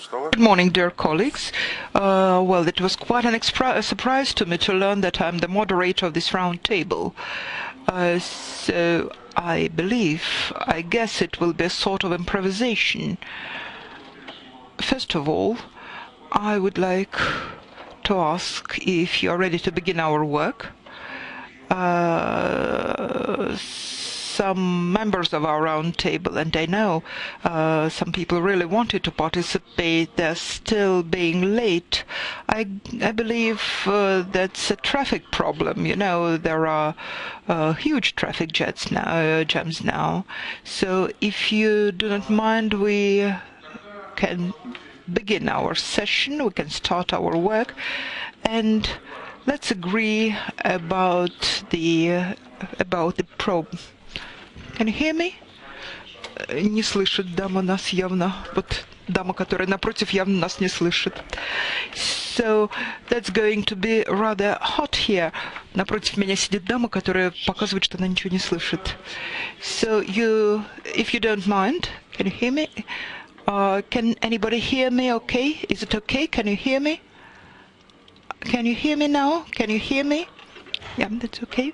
Good morning, dear colleagues. Well, it was quite a surprise to me to learn that I'm the moderator of this round table. So I guess it will be a sort of improvisation. First of all, I would like to ask if you are ready to begin our work. Some members of our round table, and I know some people really wanted to participate, they're still being late. I believe that's a traffic problem. You know, there are huge traffic jams now. So if you do not mind, we can begin our session, we can start our work, and let's agree about the probe. Can you hear me? Не слышит дама нас явно. Вот дама, которая напротив, явно нас не слышит. So that's going to be rather hot here. Напротив меня сидит дама, которая показывает, что она ничего не слышит. So if you don't mind, can you hear me? Can anybody hear me okay? Is it okay? Can you hear me? Can you hear me now? Can you hear me? Yeah, that's okay.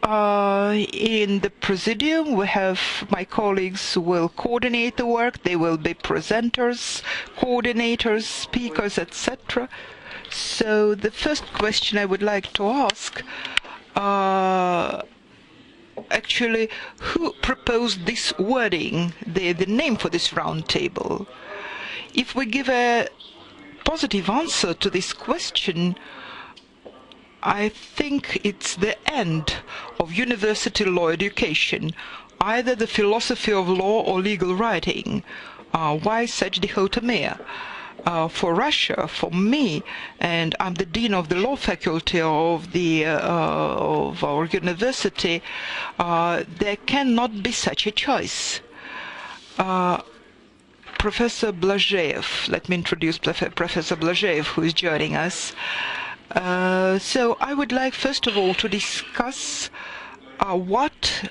In the presidium, we have my colleagues who will coordinate the work. They will be presenters, coordinators, speakers, etc. So the first question I would like to ask, actually, who proposed this wording, the name for this round table? If we give a positive answer to this question, I think it's the end of university law education, either the philosophy of law or legal writing. Why such dichotomy? For Russia, for me, and I'm the dean of the law faculty of our university, there cannot be such a choice. Professor Blažejev, let me introduce Professor Blažejev, who is joining us. So I would like, first of all, to discuss what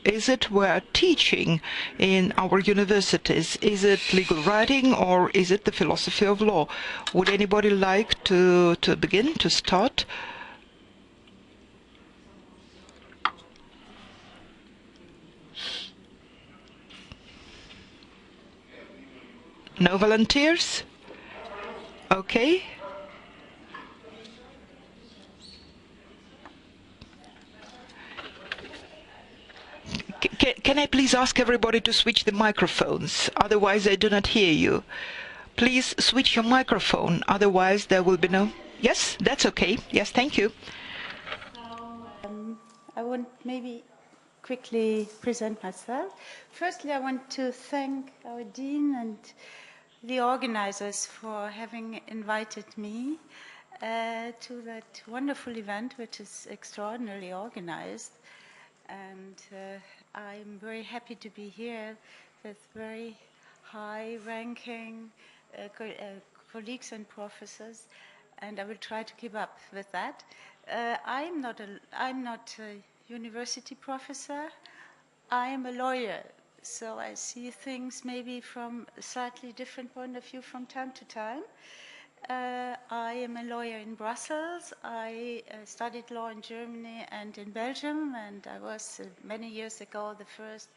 is it we're teaching in our universities. Is it legal writing or is it the philosophy of law? Would anybody like to begin, to start? No volunteers? Okay. Can I please ask everybody to switch the microphones? Otherwise, I do not hear you. Please switch your microphone. Otherwise, there will be no... Yes, that's okay. Yes, thank you. I want maybe quickly present myself. Firstly, I want to thank our dean and the organizers for having invited me to that wonderful event, which is extraordinarily organized. And I'm very happy to be here with very high-ranking colleagues and professors, and I will try to keep up with that. I'm not a university professor. I am a lawyer, so I see things maybe from a slightly different point of view from time to time. I am a lawyer in Brussels. I studied law in Germany and in Belgium, and I was many years ago the first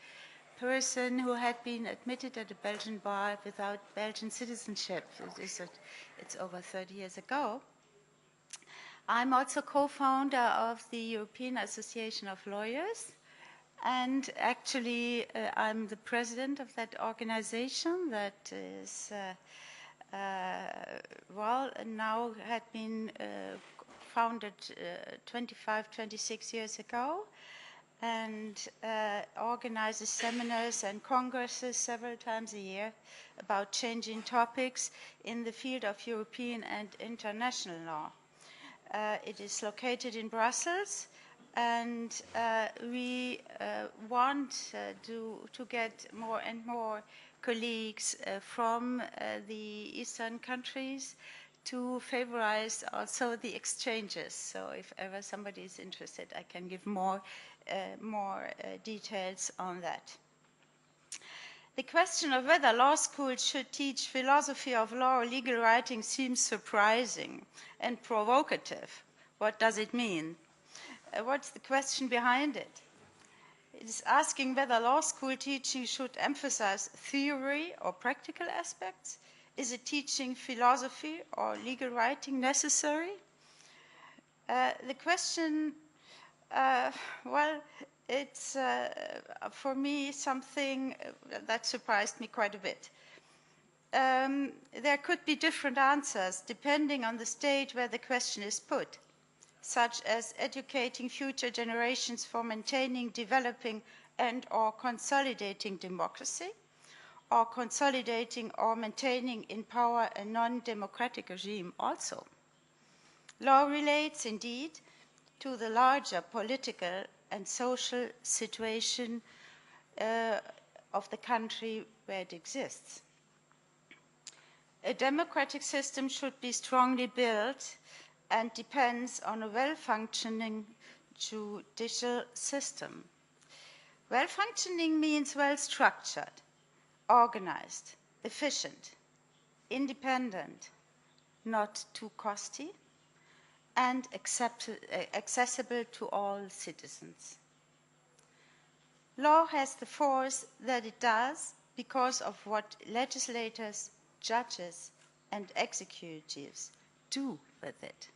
person who had been admitted at a Belgian bar without Belgian citizenship. It's over 30 years ago. I'm also co-founder of the European Association of Lawyers, and actually I'm the president of that organization that is now had been founded 26 years ago, and organizes seminars and congresses several times a year about changing topics in the field of European and international law. It is located in Brussels, and we want to get more and more colleagues from the Eastern countries to favorize also the exchanges. So if ever somebody is interested, I can give more details on that. The question of whether law schools should teach philosophy of law or legal writing seems surprising and provocative. What does it mean? What's the question behind it? It is asking whether law school teaching should emphasize theory or practical aspects. Is it teaching philosophy or legal writing necessary? The question, well, it's for me something that surprised me quite a bit. There could be different answers depending on the state where the question is put, such as educating future generations for maintaining, developing, and/or consolidating democracy, or consolidating or maintaining in power a non-democratic regime also. Law relates indeed to the larger political and social situation of the country where it exists. A democratic system should be strongly built and depends on a well-functioning judicial system. Well-functioning means well-structured, organized, efficient, independent, not too costly, and accessible to all citizens. Law has the force that it does because of what legislators, judges, and executives do with it.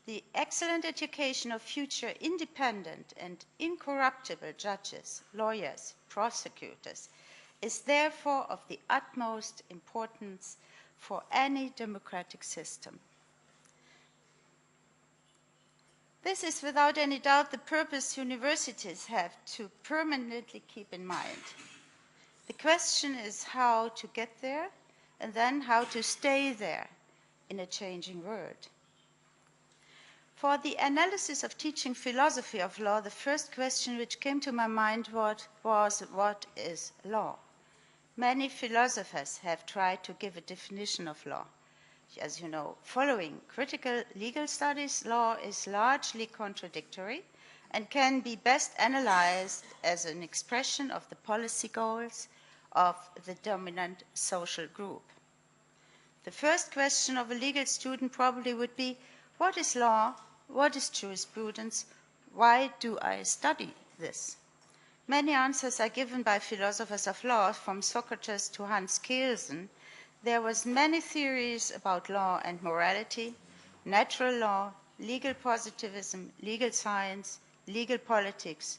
The excellent education of future independent and incorruptible judges, lawyers, prosecutors is therefore of the utmost importance for any democratic system. This is without any doubt the purpose universities have to permanently keep in mind. The question is how to get there and then how to stay there in a changing world. For the analysis of teaching philosophy of law, the first question which came to my mind was what is law? Many philosophers have tried to give a definition of law. As you know, following critical legal studies, law is largely contradictory and can be best analyzed as an expression of the policy goals of the dominant social group. The first question of a legal student probably would be, what is law? What is jurisprudence? Why do I study this? Many answers are given by philosophers of law, from Socrates to Hans Kelsen. There was many theories about law and morality, natural law, legal positivism, legal science, legal politics.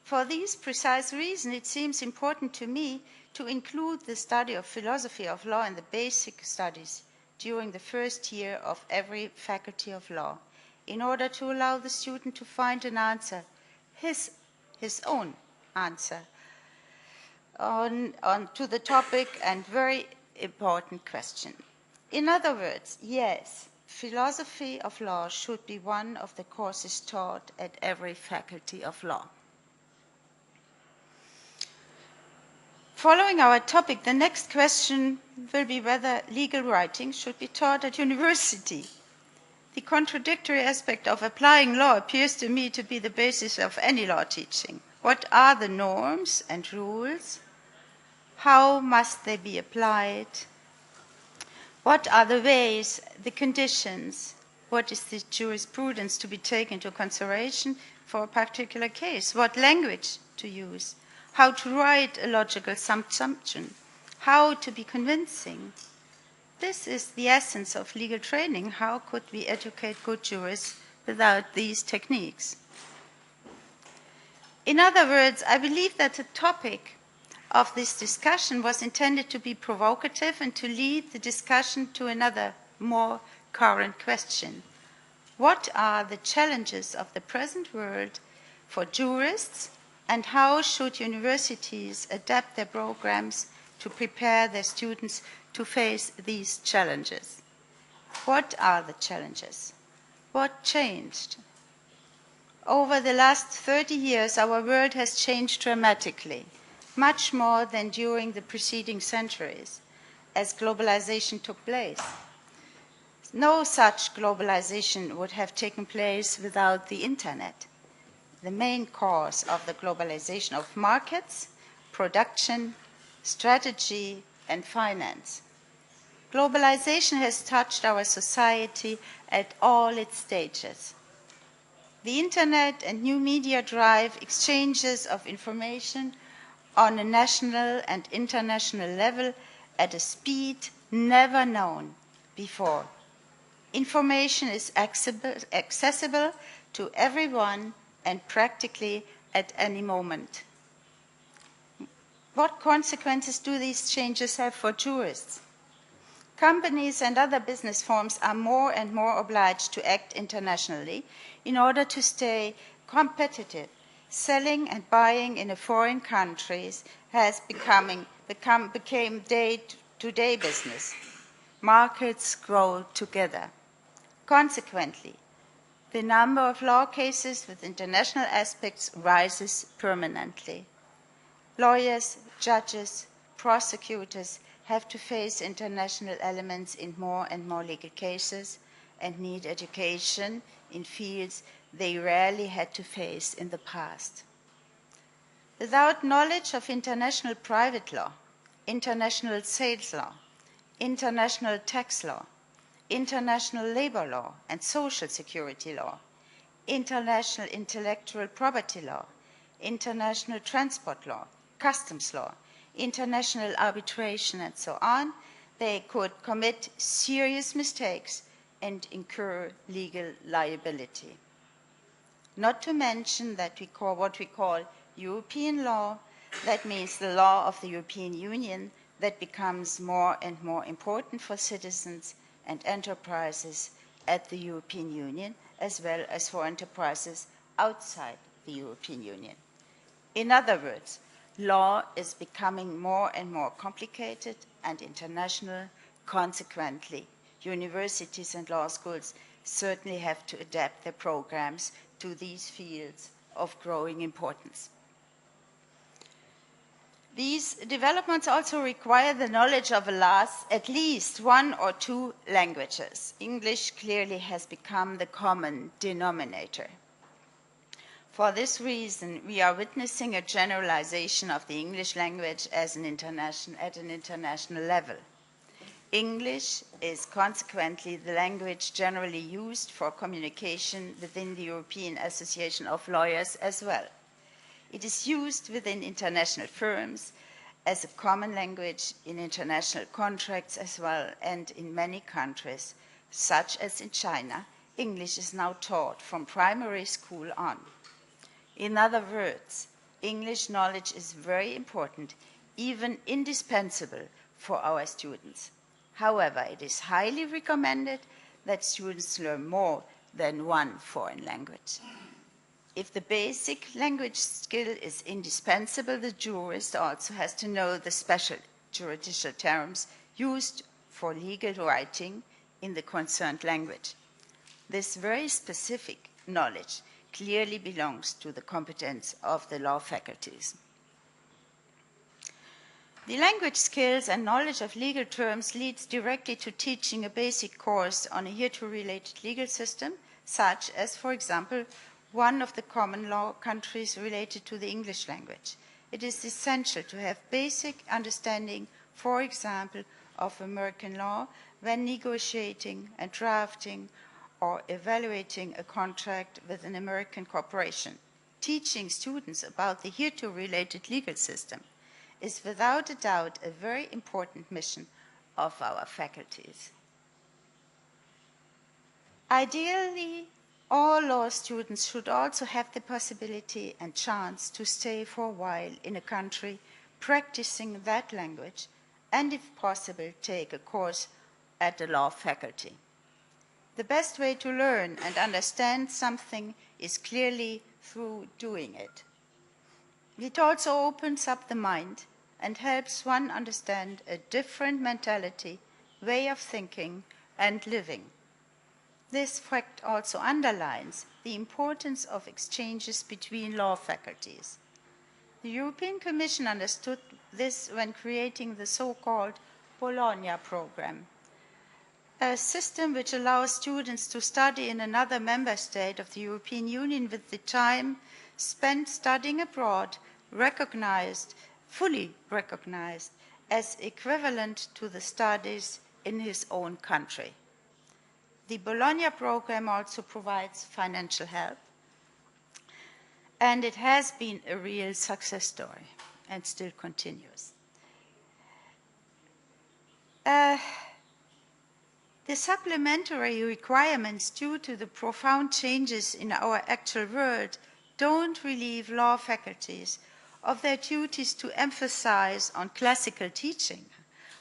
For these precise reasons, it seems important to me to include the study of philosophy of law in the basic studies during the first year of every faculty of law, in order to allow the student to find an answer, his own answer, to the topic and very important question. In other words, yes, philosophy of law should be one of the courses taught at every faculty of law. Following our topic, the next question will be whether legal writing should be taught at university. The contradictory aspect of applying law appears to me to be the basis of any law teaching. What are the norms and rules? How must they be applied? What are the ways, the conditions? What is the jurisprudence to be taken into consideration for a particular case? What language to use? How to write a logical assumption? How to be convincing? This is the essence of legal training. How could we educate good jurists without these techniques? In other words, I believe that the topic of this discussion was intended to be provocative and to lead the discussion to another, more current question. What are the challenges of the present world for jurists, and how should universities adapt their programs to prepare their students to face these challenges? What are the challenges? What changed? Over the last 30 years, our world has changed dramatically, much more than during the preceding centuries, as globalization took place. No such globalization would have taken place without the internet, the main cause of the globalization of markets, production, strategy, and finance. Globalization has touched our society at all its stages. The internet and new media drive exchanges of information on a national and international level at a speed never known before. Information is accessible to everyone and practically at any moment. What consequences do these changes have for tourists? Companies and other business forms are more and more obliged to act internationally in order to stay competitive. Selling and buying in foreign countries has became day-to-day business. Markets grow together. Consequently, the number of law cases with international aspects rises permanently. Lawyers, judges, prosecutors have to face international elements in more and more legal cases and need education in fields they rarely had to face in the past. Without knowledge of international private law, international sales law, international tax law, international labor law and social security law, international intellectual property law, international transport law, customs law, international arbitration, and so on, they could commit serious mistakes and incur legal liability. Not to mention that what we call European law, that means the law of the European Union, that becomes more and more important for citizens and enterprises at the European Union, as well as for enterprises outside the European Union. In other words, law is becoming more and more complicated and international. Consequently, universities and law schools certainly have to adapt their programs to these fields of growing importance. These developments also require the knowledge of at least one or two languages. English clearly has become the common denominator. For this reason, we are witnessing a generalization of the English language at an international level. English is consequently the language generally used for communication within the European Association of Lawyers as well. It is used within international firms as a common language in international contracts as well, and in many countries, such as in China, English is now taught from primary school on. In other words, English knowledge is very important, even indispensable for our students. However, it is highly recommended that students learn more than one foreign language. If the basic language skill is indispensable, the jurist also has to know the special juridical terms used for legal writing in the concerned language. This very specific knowledge clearly belongs to the competence of the law faculties. The language skills and knowledge of legal terms leads directly to teaching a basic course on a hereto-related legal system, such as, for example, one of the common law countries related to the English language. It is essential to have basic understanding, for example, of American law when negotiating and drafting or evaluating a contract with an American corporation. Teaching students about the hereto-related legal system is without a doubt a very important mission of our faculties. Ideally, all law students should also have the possibility and chance to stay for a while in a country practicing that language and, if possible, take a course at the law faculty. The best way to learn and understand something is clearly through doing it. It also opens up the mind and helps one understand a different mentality, way of thinking, and living. This fact also underlines the importance of exchanges between law faculties. The European Commission understood this when creating the so-called Bologna program, a system which allows students to study in another member state of the European Union with the time spent studying abroad recognized fully recognized as equivalent to the studies in his own country. The Bologna program also provides financial help, and it has been a real success story and still continues. The supplementary requirements due to the profound changes in our actual world don't relieve law faculties of their duties to emphasize on classical teaching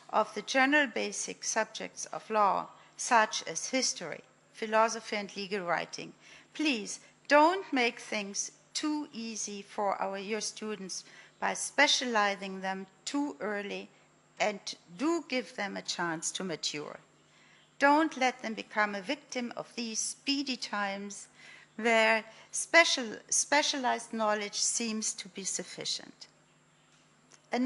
of the general basic subjects of law, such as history, philosophy, and legal writing. Please don't make things too easy for your students by specializing them too early, and do give them a chance to mature. Don't let them become a victim of these speedy times where specialized knowledge seems to be sufficient. A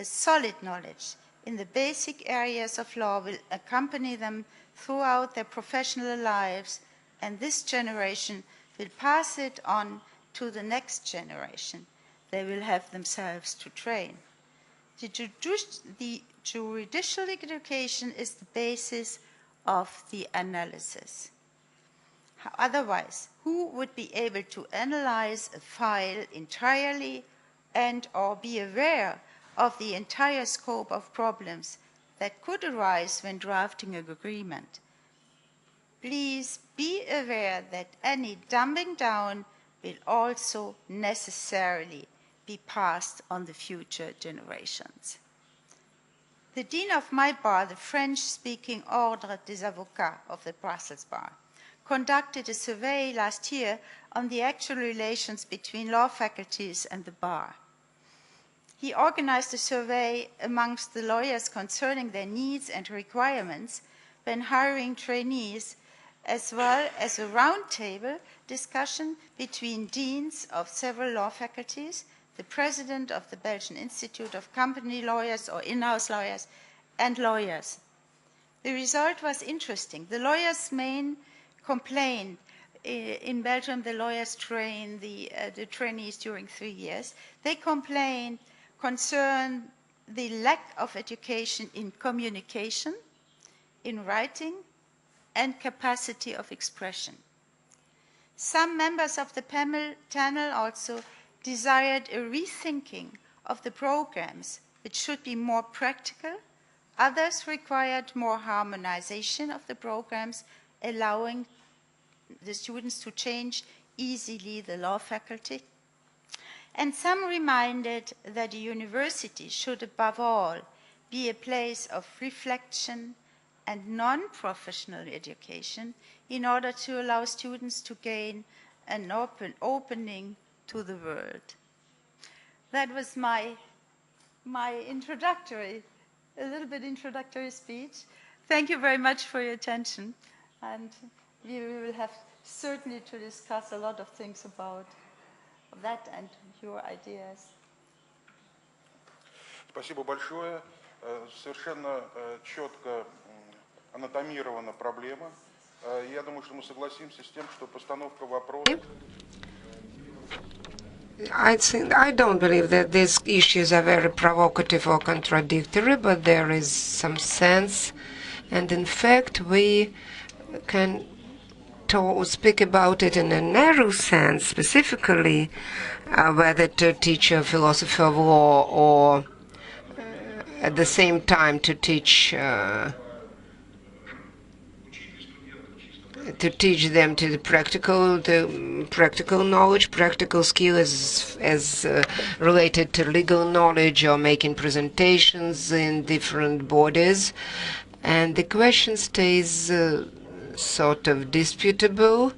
solid knowledge in the basic areas of law will accompany them throughout their professional lives, and this generation will pass it on to the next generation. They will have themselves to train. The judicial education is the basis of the analysis. Otherwise, who would be able to analyze a file entirely and or be aware of the entire scope of problems that could arise when drafting an agreement? Please be aware that any dumbing down will also necessarily be passed on the future generations. The dean of my bar, the French-speaking Ordre des Avocats of the Brussels Bar, conducted a survey last year on the actual relations between law faculties and the bar. He organized a survey amongst the lawyers concerning their needs and requirements when hiring trainees, as well as a roundtable discussion between deans of several law faculties, the president of the Belgian Institute of Company Lawyers or in-house lawyers, and lawyers. The result was interesting. The lawyers' main complaint in Belgium, the lawyers train the trainees during 3 years. They concern the lack of education in communication, in writing, and capacity of expression. Some members of the panel also desired a rethinking of the programs, which should be more practical. Others required more harmonization of the programs, allowing the students to change easily the law faculty. And some reminded that a university should above all be a place of reflection and non-professional education in order to allow students to gain an opening to the world. That was my introductory, a little bit introductory speech. Thank you very much for your attention. And we will have certainly to discuss a lot of things about that and your ideas. Спасибо большое. Совершенно четко анатомирована проблема. Я думаю, что мы согласимся с тем, что постановка вопроса. I don't believe that these issues are very provocative or contradictory, but there is some sense, and in fact we can speak about it in a narrow sense, specifically whether to teach a philosophy of law or at the same time to teach them to the practical knowledge, practical skill as related to legal knowledge or making presentations in different bodies. And the question stays sort of disputable.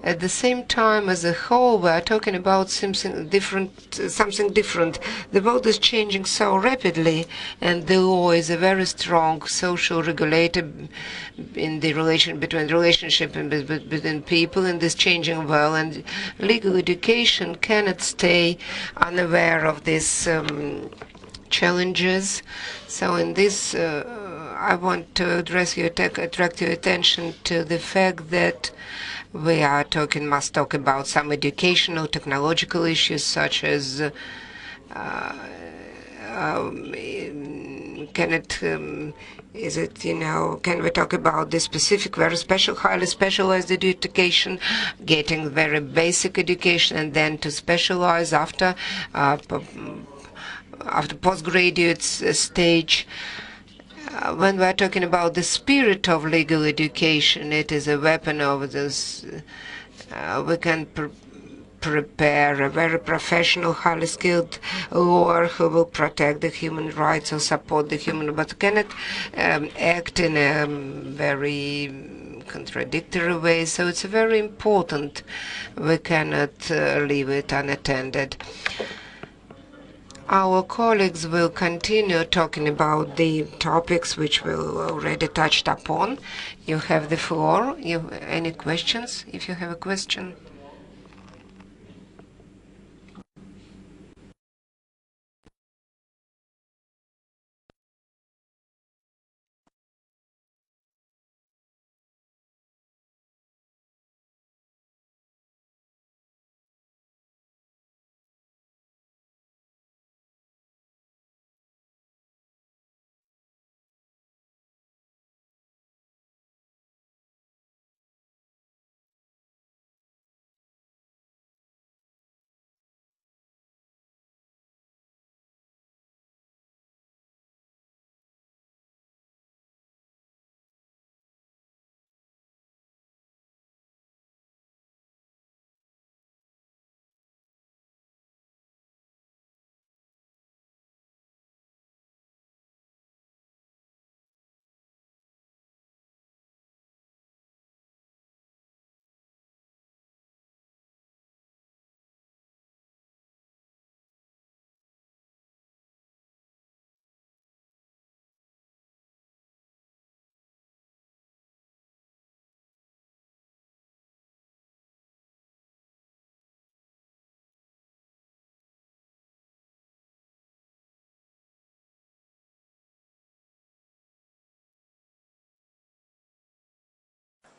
At the same time, as a whole, we are talking about something different. The world is changing so rapidly, and the law is a very strong social regulator in the relationship between people in this changing world. And legal education cannot stay unaware of these challenges. So, in this, I want to attract your attention to the fact that we must talk about some educational, technological issues such as can it, is it, can we talk about the specific, very special, highly specialized education, getting very basic education and then to specialize after postgraduate stage? When we're talking about the spirit of legal education, it is a weapon of this. We can prepare a very professional, highly skilled lawyer who will protect the human rights or support the human, but cannot act in a very contradictory way. So it's very important. We cannot leave it unattended. Our colleagues will continue talking about the topics which we already touched upon. You have the floor. Any questions? If you have a question.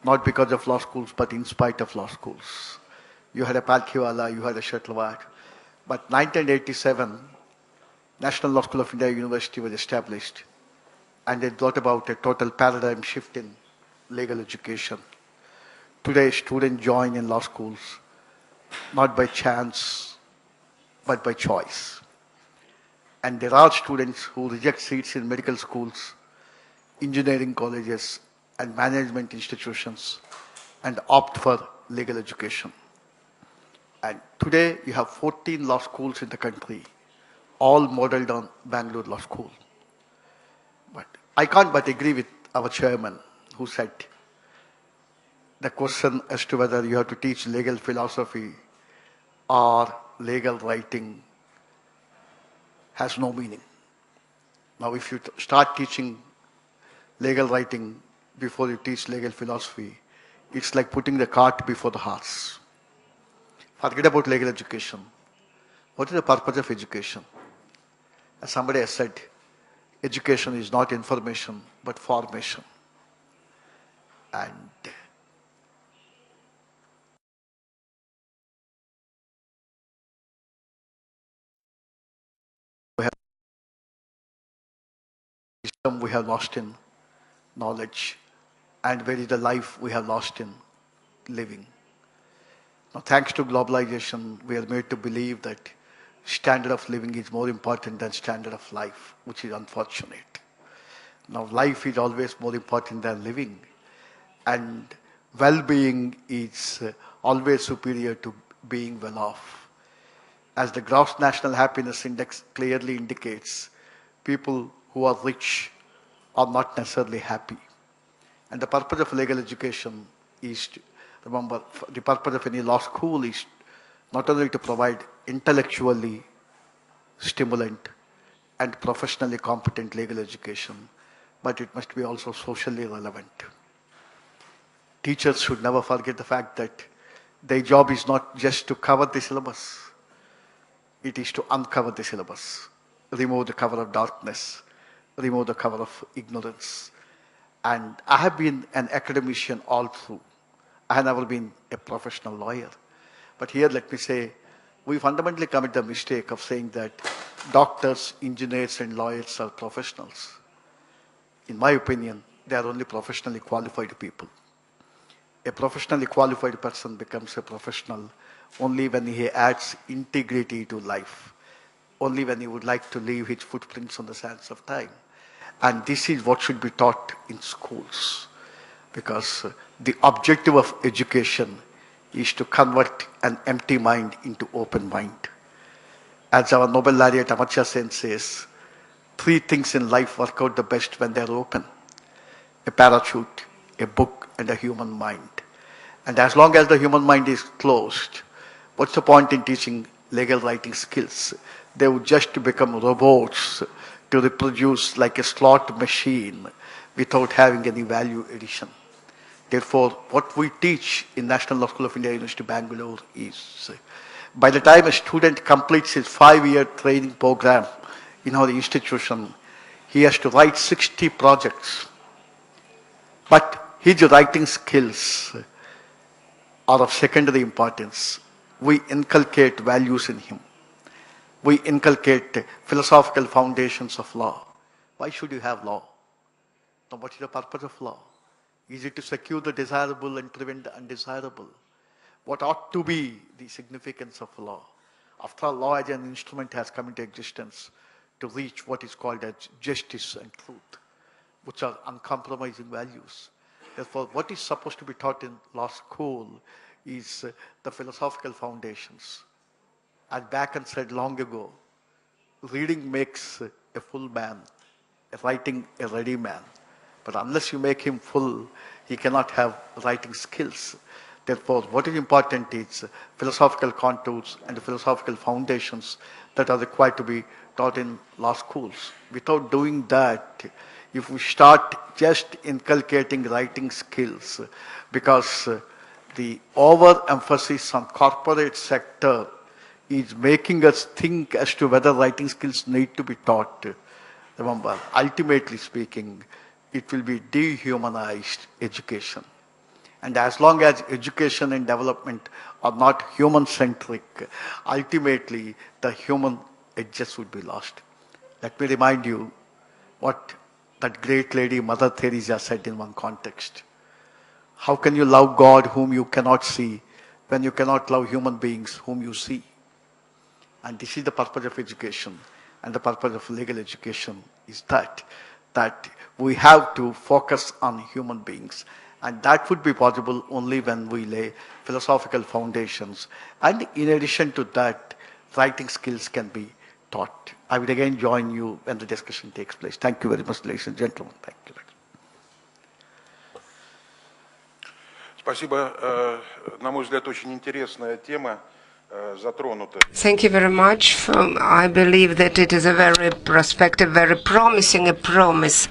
Not because of law schools, but in spite of law schools. You had a Palkhiwala, you had a Shettlewat. But 1987, National Law School of India University was established, and it brought about a total paradigm shift in legal education. Today, students join in law schools, not by chance, but by choice. And there are students who reject seats in medical schools, engineering colleges, and management institutions and opt for legal education. And today you have 14 law schools in the country, all modeled on Bangalore Law School. But I can't but agree with our chairman who said the question as to whether you have to teach legal philosophy or legal writing has no meaning. Now if you start teaching legal writing before you teach legal philosophy, it's like putting the cart before the horse. Forget about legal education. What is the purpose of education? As somebody has said, education is not information, but formation. And we have lost in knowledge, and where is the life we have lost in living. Now, thanks to globalization, we are made to believe that standard of living is more important than standard of life, which is unfortunate. Now, life is always more important than living, and well-being is always superior to being well-off. As the Gross National Happiness Index clearly indicates, people who are rich are not necessarily happy. And the purpose of legal education is to, remember, the purpose of any law school is not only to provide intellectually stimulant and professionally competent legal education, but it must be also socially relevant. Teachers should never forget the fact that their job is not just to cover the syllabus, it is to uncover the syllabus, remove the cover of darkness, remove the cover of ignorance. And I have been an academician all through. I have never been a professional lawyer. But here let me say we fundamentally commit the mistake of saying that doctors, engineers, and lawyers are professionals. In my opinion, they are only professionally qualified people. A professionally qualified person becomes a professional only when he adds integrity to life, only when he would like to leave his footprints on the sands of time. And this is what should be taught in schools, because the objective of education is to convert an empty mind into open mind. As our Nobel laureate Amartya Sen says, 3 things in life work out the best when they're open: a parachute, a book, and a human mind. And as long as the human mind is closed, what's the point in teaching legal writing skills? They would just become robots to reproduce like a slot machine without having any value addition. Therefore, what we teach in National Law School of India, University of Bangalore is, by the time a student completes his 5-year training program in our institution, he has to write 60 projects. But his writing skills are of secondary importance. We inculcate values in him. We inculcate philosophical foundations of law. Why should you have law? Now, what is the purpose of law? Is it to secure the desirable and prevent the undesirable? What ought to be the significance of law? After all, law as an instrument has come into existence to reach what is called as justice and truth, which are uncompromising values. Therefore, what is supposed to be taught in law school is the philosophical foundations. As Bacon said long ago, reading makes a full man, writing a ready man. But unless you make him full, he cannot have writing skills. Therefore, what is important is philosophical contours and the philosophical foundations that are required to be taught in law schools. Without doing that, if we start just inculcating writing skills, because the overemphasis on corporate sector is making us think as to whether writing skills need to be taught. Remember, ultimately speaking, it will be dehumanized education. And as long as education and development are not human-centric, ultimately the human edges would be lost. Let me remind you what that great lady Mother Teresa said in one context. How can you love God whom you cannot see when you cannot love human beings whom you see? And this is the purpose of education, and the purpose of legal education is that we have to focus on human beings. And that would be possible only when we lay philosophical foundations. And in addition to that, writing skills can be taught. I will again join you when the discussion takes place. Thank you very much, ladies and gentlemen. Thank you. Спасибо. На мой взгляд, очень интересная тема затронута. Thank you very much. I believe that it is a very prospective, very promising promise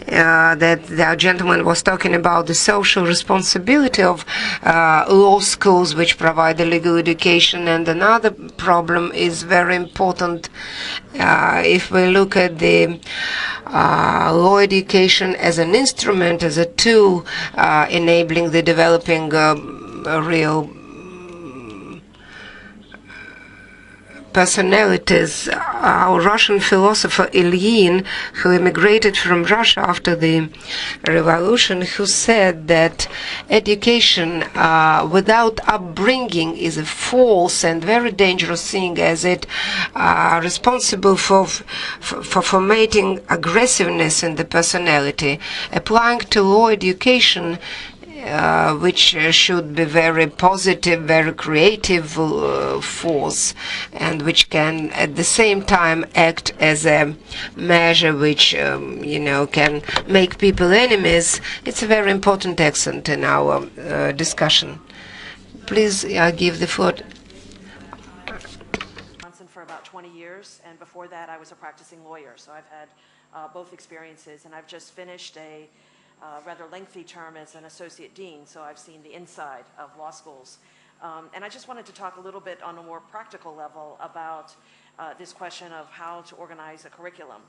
that the gentleman was talking about the social responsibility of law schools which provide the legal education. And another problem is very important if we look at the law education as an instrument, as a tool enabling the developing real personalities. Our Russian philosopher Ilyin, who immigrated from Russia after the revolution, who said that education without upbringing is a false and very dangerous thing, as it responsible for formating aggressiveness in the personality. Applying to law education, which should be very positive, very creative force, and which can at the same time act as a measure which, can make people enemies. It's a very important accent in our discussion. Please give the floor. For about 20 years, and before that I was a practicing lawyer, so I've had both experiences, and I've just finished a rather lengthy term as an associate dean, so I've seen the inside of law schools. And I just wanted to talk a little bit on a more practical level about this question of how to organize a curriculum.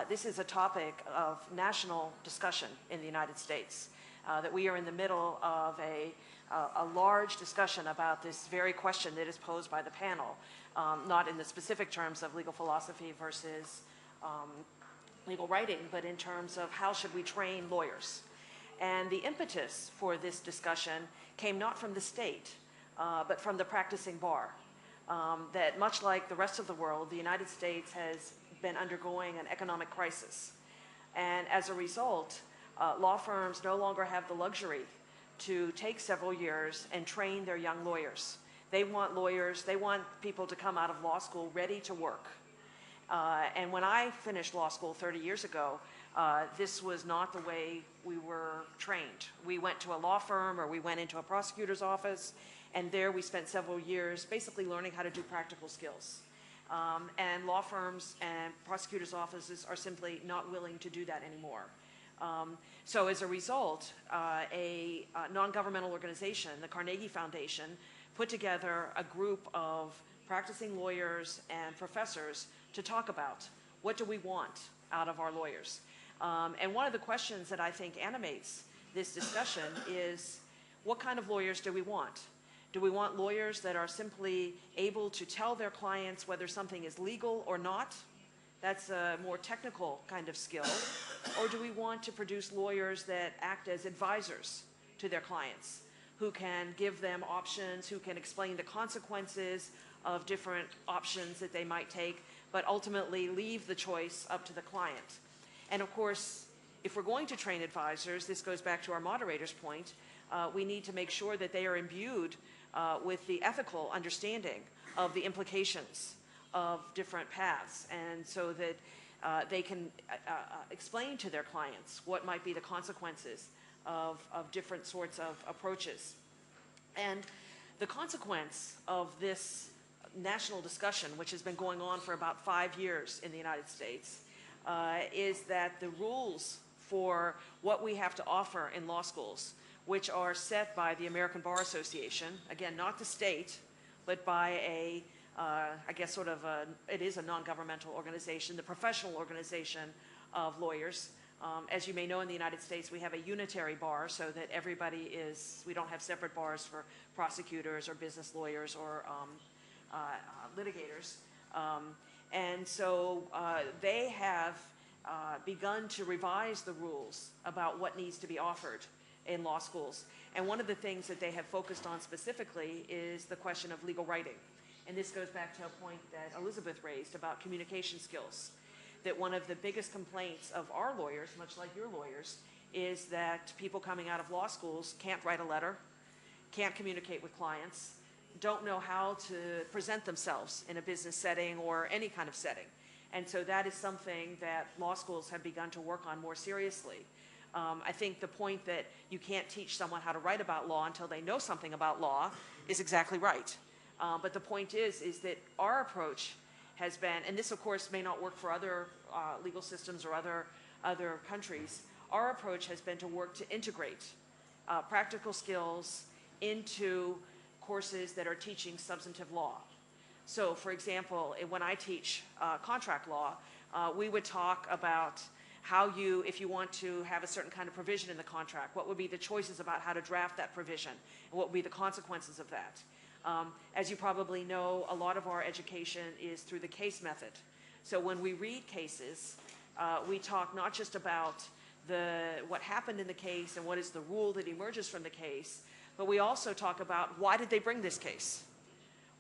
This is a topic of national discussion in the United States, that we are in the middle of a a large discussion about this very question that is posed by the panel, not in the specific terms of legal philosophy versus legal writing, but in terms of how should we train lawyers. And the impetus for this discussion came not from the state, but from the practicing bar. That much like the rest of the world, the United States has been undergoing an economic crisis. And as a result, law firms no longer have the luxury to take several years and train their young lawyers. They want lawyers, they want people to come out of law school ready to work. And when I finished law school 30 years ago, this was not the way we were trained. We went to a law firm or we went into a prosecutor's office, and there we spent several years basically learning how to do practical skills. And law firms and prosecutors' offices are simply not willing to do that anymore. So as a result, a non-governmental organization, the Carnegie Foundation, put together a group of practicing lawyers and professors to talk about what do we want out of our lawyers. And one of the questions that I think animates this discussion is, what kind of lawyers do we want? Do we want lawyers that are simply able to tell their clients whether something is legal or not? That's a more technical kind of skill. Or do we want to produce lawyers that act as advisors to their clients, who can give them options, who can explain the consequences of different options that they might take, but ultimately leave the choice up to the client? And of course, if we're going to train advisors, this goes back to our moderator's point, we need to make sure that they are imbued with the ethical understanding of the implications of different paths, and so that they can explain to their clients what might be the consequences of different sorts of approaches. And the consequence of this national discussion, which has been going on for about 5 years in the United States, is that the rules for what we have to offer in law schools, which are set by the American Bar Association, again, not the state, but by a, I guess sort of it is a non-governmental organization, the professional organization of lawyers. As you may know, in the United States, we have a unitary bar so that everybody is, we don't have separate bars for prosecutors or business lawyers or litigators. And so they have begun to revise the rules about what needs to be offered in law schools. And one of the things that they have focused on specifically is the question of legal writing. And this goes back to a point that Elizabeth raised about communication skills. That one of the biggest complaints of our lawyers, much like your lawyers, is that people coming out of law schools can't write a letter, can't communicate with clients, don't know how to present themselves in a business setting or any kind of setting. And so that is something that law schools have begun to work on more seriously. I think the point that you can't teach someone how to write about law until they know something about law is exactly right. But the point is that our approach has been, and this of course may not work for other legal systems or other countries, our approach has been to work to integrate practical skills into courses that are teaching substantive law. So for example, when I teach contract law, we would talk about how you, if you want to have a certain kind of provision in the contract, what would be the choices about how to draft that provision, and what would be the consequences of that. As you probably know, a lot of our education is through the case method. So when we read cases, we talk not just about what happened in the case and what is the rule that emerges from the case, but we also talk about why did they bring this case?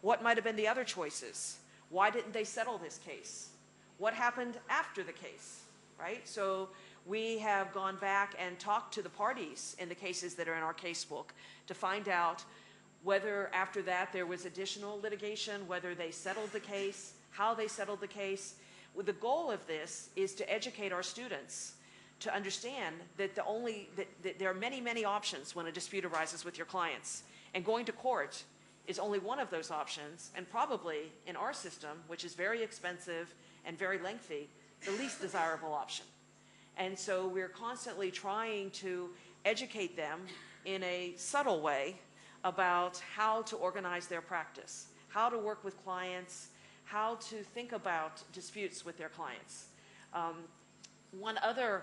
What might have been the other choices? Why didn't they settle this case? What happened after the case, right? So we have gone back and talked to the parties in the cases that are in our casebook to find out whether after that there was additional litigation, whether they settled the case, how they settled the case. Well, the goal of this is to educate our students to understand that that there are many, many options when a dispute arises with your clients. And going to court is only one of those options, and probably in our system, which is very expensive and very lengthy, the least desirable option. And so we're constantly trying to educate them in a subtle way about how to organize their practice, how to work with clients, how to think about disputes with their clients. One other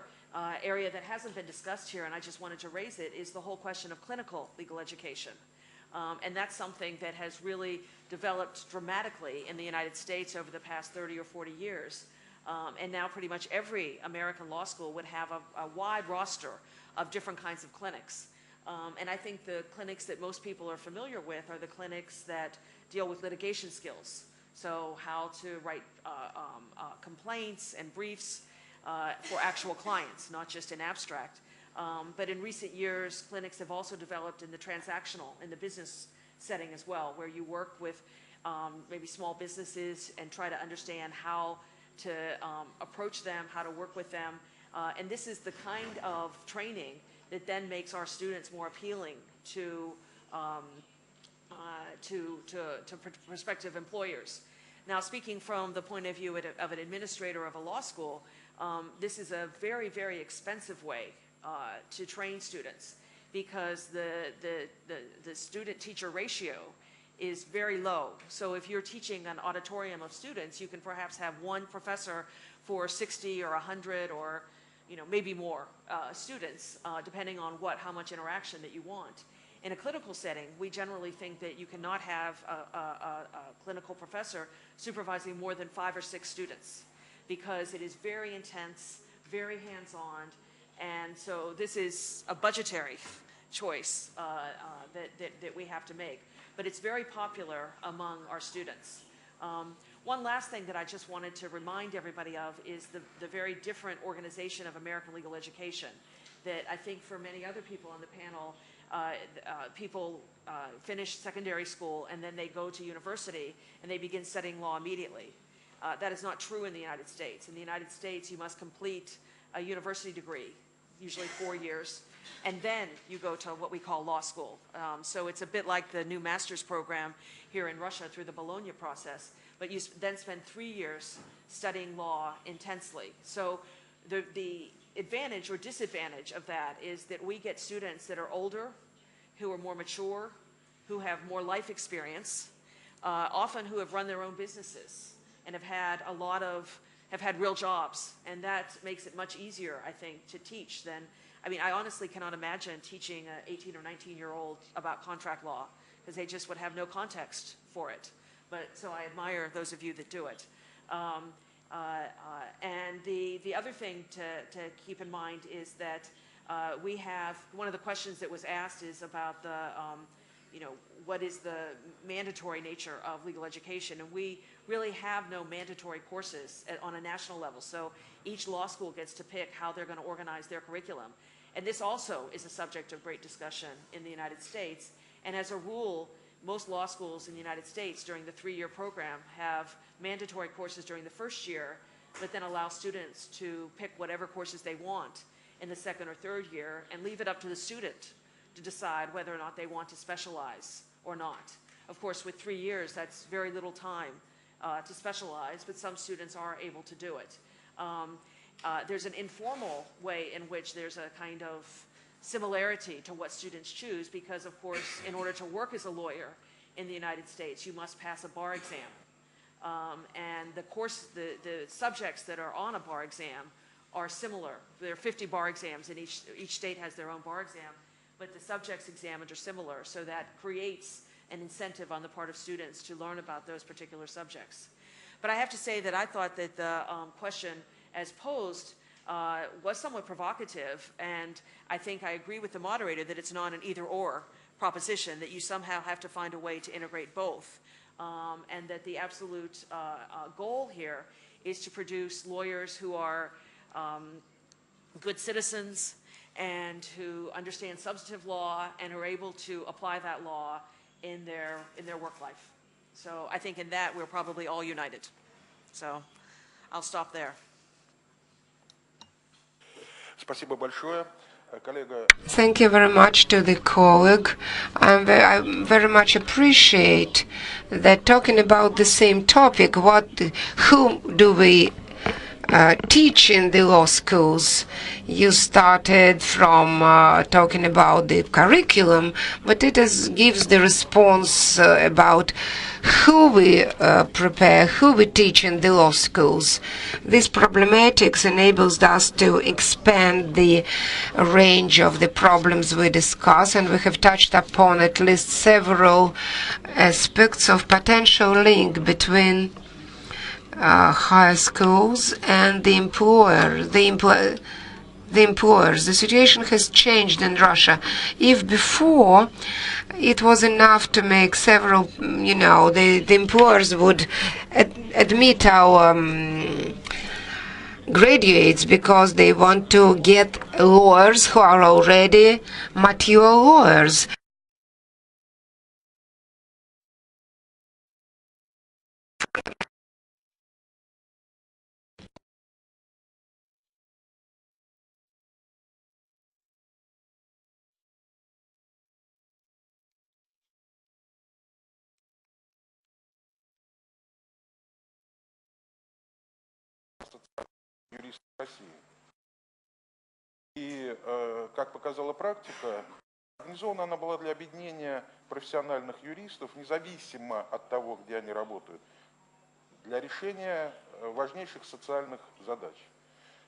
area that hasn't been discussed here, and I just wanted to raise it, is the whole question of clinical legal education. And that's something that has really developed dramatically in the United States over the past 30 or 40 years. And now pretty much every American law school would have a wide roster of different kinds of clinics. And I think the clinics that most people are familiar with are the clinics that deal with litigation skills. So how to write complaints and briefs for actual clients, not just in abstract. But in recent years, clinics have also developed in the transactional, in the business setting as well, where you work with maybe small businesses and try to understand how to approach them, how to work with them. And this is the kind of training that then makes our students more appealing to prospective employers. Now, speaking from the point of view of an administrator of a law school, this is a very, very expensive way to train students, because the student-teacher ratio is very low. So if you're teaching an auditorium of students, you can perhaps have one professor for 60 or 100 or maybe more students, depending on how much interaction that you want. In a clinical setting, we generally think that you cannot have a clinical professor supervising more than 5 or 6 students, because it is very intense, very hands-on, and so this is a budgetary choice that we have to make. But it's very popular among our students. One last thing that I just wanted to remind everybody of is the very different organization of American legal education that I think for many other people on the panel, people finish secondary school and then they go to university and they begin studying law immediately. That is not true in the United States. In the United States, you must complete a university degree, usually 4 years, and then you go to what we call law school. So it's a bit like the new master's program here in Russia through the Bologna process, but you then spend 3 years studying law intensely. So the advantage or disadvantage of that is that we get students that are older, who are more mature, who have more life experience, often who have run their own businesses and have had real jobs, and that makes it much easier, I think, to teach than, I honestly cannot imagine teaching an 18 or 19-year-old about contract law, because they just would have no context for it. But so I admire those of you that do it. And the other thing to keep in mind is that we have, one of the questions that was asked is about the, what is the mandatory nature of legal education? And we really have no mandatory courses on a national level. So each law school gets to pick how they're going to organize their curriculum. And this also is a subject of great discussion in the United States. And as a rule, most law schools in the United States during the 3-year program have mandatory courses during the first year, but then allow students to pick whatever courses they want in the second or third year and leave it up to the student to decide whether or not they want to specialize or not. Of course, with 3 years, that's very little time to specialize, but some students are able to do it. There's an informal way in which there's a kind of similarity to what students choose, because, of course, in order to work as a lawyer in the United States, you must pass a bar exam. And the subjects that are on a bar exam are similar. There are 50 bar exams, and each state has their own bar exam, but the subjects examined are similar, so that creates an incentive on the part of students to learn about those particular subjects. But I have to say that I thought that the question as posed was somewhat provocative, and I think I agree with the moderator that it's not an either-or proposition, that you somehow have to find a way to integrate both, and that the absolute goal here is to produce lawyers who are good citizens and who understand substantive law and are able to apply that law in their work life. So I think in that we're probably all united. So I'll stop there. Спасибо большое. Thank you very much to the colleague. I very much appreciate that talking about the same topic, who do we teach in the law schools. You started from talking about the curriculum, but it gives the response about who we prepare, who we teach in the law schools. This problematics enables us to expand the range of the problems we discuss, and we have touched upon at least several aspects of potential link between high schools and the employers. The situation has changed in Russia. If before it was enough to make several, the employers would admit our graduates because they want to get lawyers who are already mature lawyers. Юристов России. И, как показала практика, организована она была для объединения профессиональных юристов, независимо от того, где они работают, для решения важнейших социальных задач.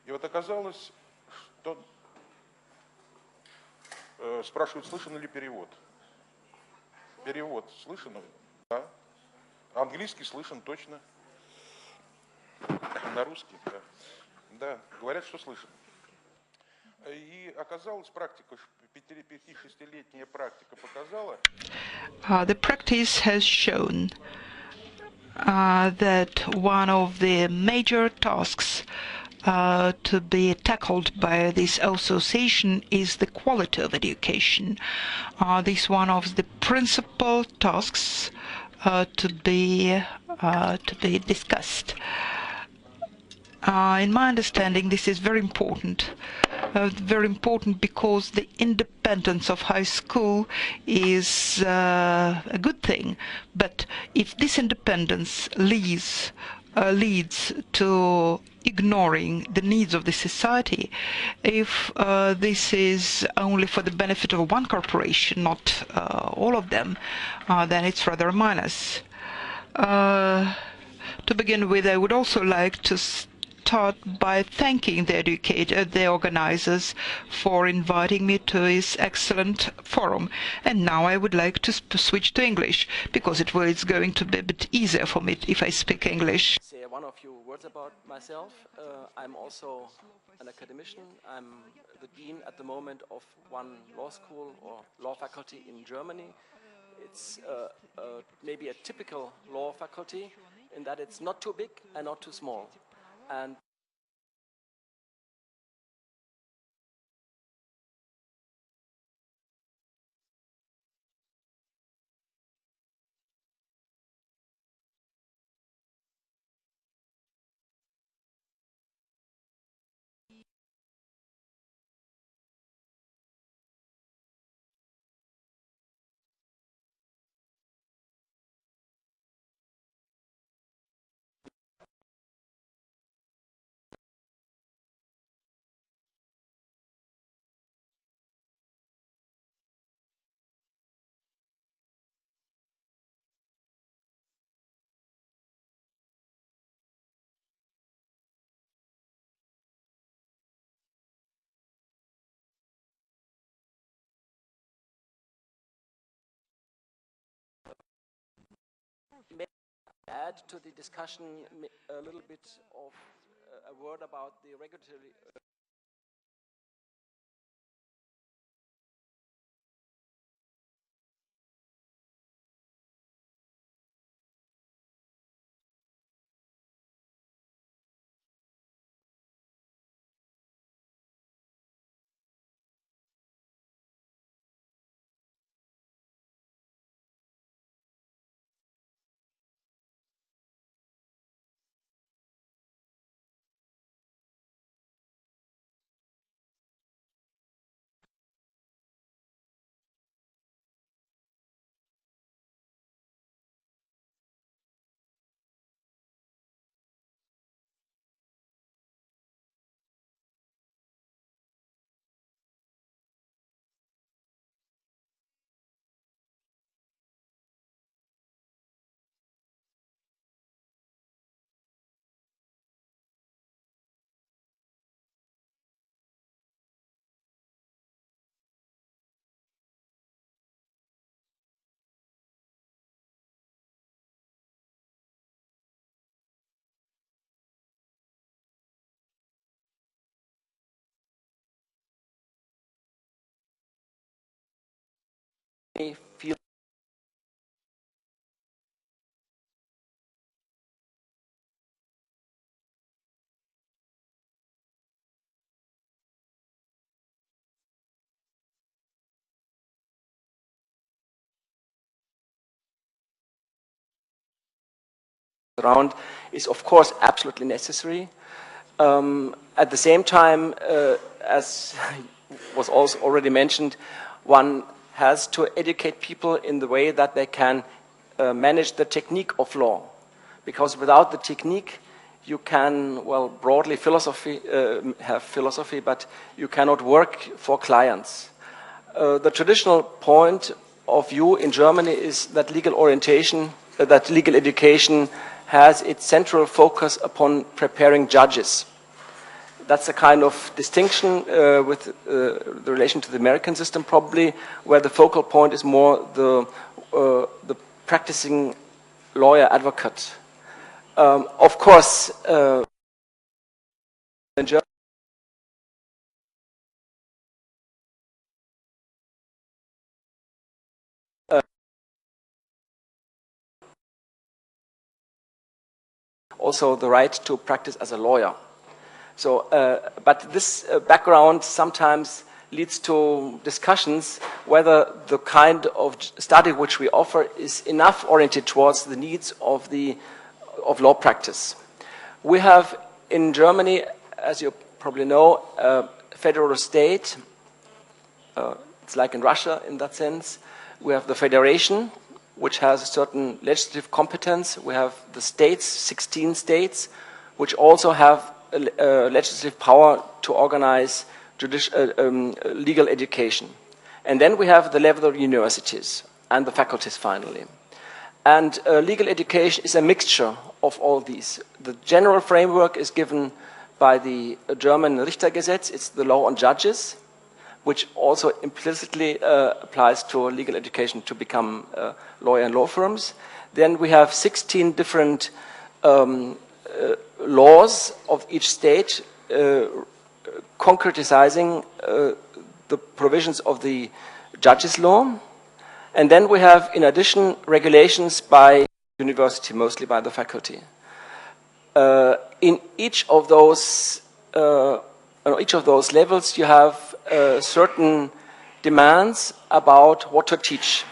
И вот оказалось, что... Спрашивают, слышен ли перевод? Перевод слышен? Да. Английский слышен точно. На русский, да. Да, говорят, что слышен. И оказалось, практика, 5-6-летняя практика показала... The practice has shown that one of the major tasks to be tackled by this association is the quality of education. This is one of the principal tasks to be discussed. In my understanding, this is very important. Very important because the independence of high school is a good thing. But if this independence leads to ignoring the needs of the society, if this is only for the benefit of one corporation, not all of them, then it's rather a minus. To begin with, I would also like to start by thanking the organizers for inviting me to this excellent forum. And now I would like to switch to English, because it's going to be a bit easier for me if I speak English. Say one or few words about myself. I'm also an academician. I'm the dean at the moment of one law school or law faculty in Germany. It's maybe a typical law faculty in that it's not too big and not too small. And add to the discussion a little bit of a word about the regulatory feel around is of course absolutely necessary. At the same time, as was also already mentioned, one has to educate people in the way that they can manage the technique of law. Because without the technique, you can, well, broadly have philosophy, but you cannot work for clients. The traditional point of view in Germany is that legal orientation, that legal education has its central focus upon preparing judges. That's a kind of distinction with the relation to the American system, probably, where the focal point is more the practicing lawyer advocate. Of course, in Germany, also the right to practice as a lawyer. So, but this background sometimes leads to discussions whether the kind of study which we offer is enough oriented towards the needs of law practice. We have in Germany, as you probably know, a federal state. It's like in Russia in that sense. We have the federation, which has a certain legislative competence. We have the states, 16 states, which also have legislative power to organize legal education. And then we have the level of universities and the faculties finally. And legal education is a mixture of all these. The general framework is given by the German Richtergesetz. It's the law on judges, which also implicitly applies to legal education to become lawyer in law firms. Then we have 16 different laws of each state concretizing the provisions of the judges' law. And then we have, in addition, regulations by university, mostly by the faculty. In each of those levels, you have certain demands about what to teach.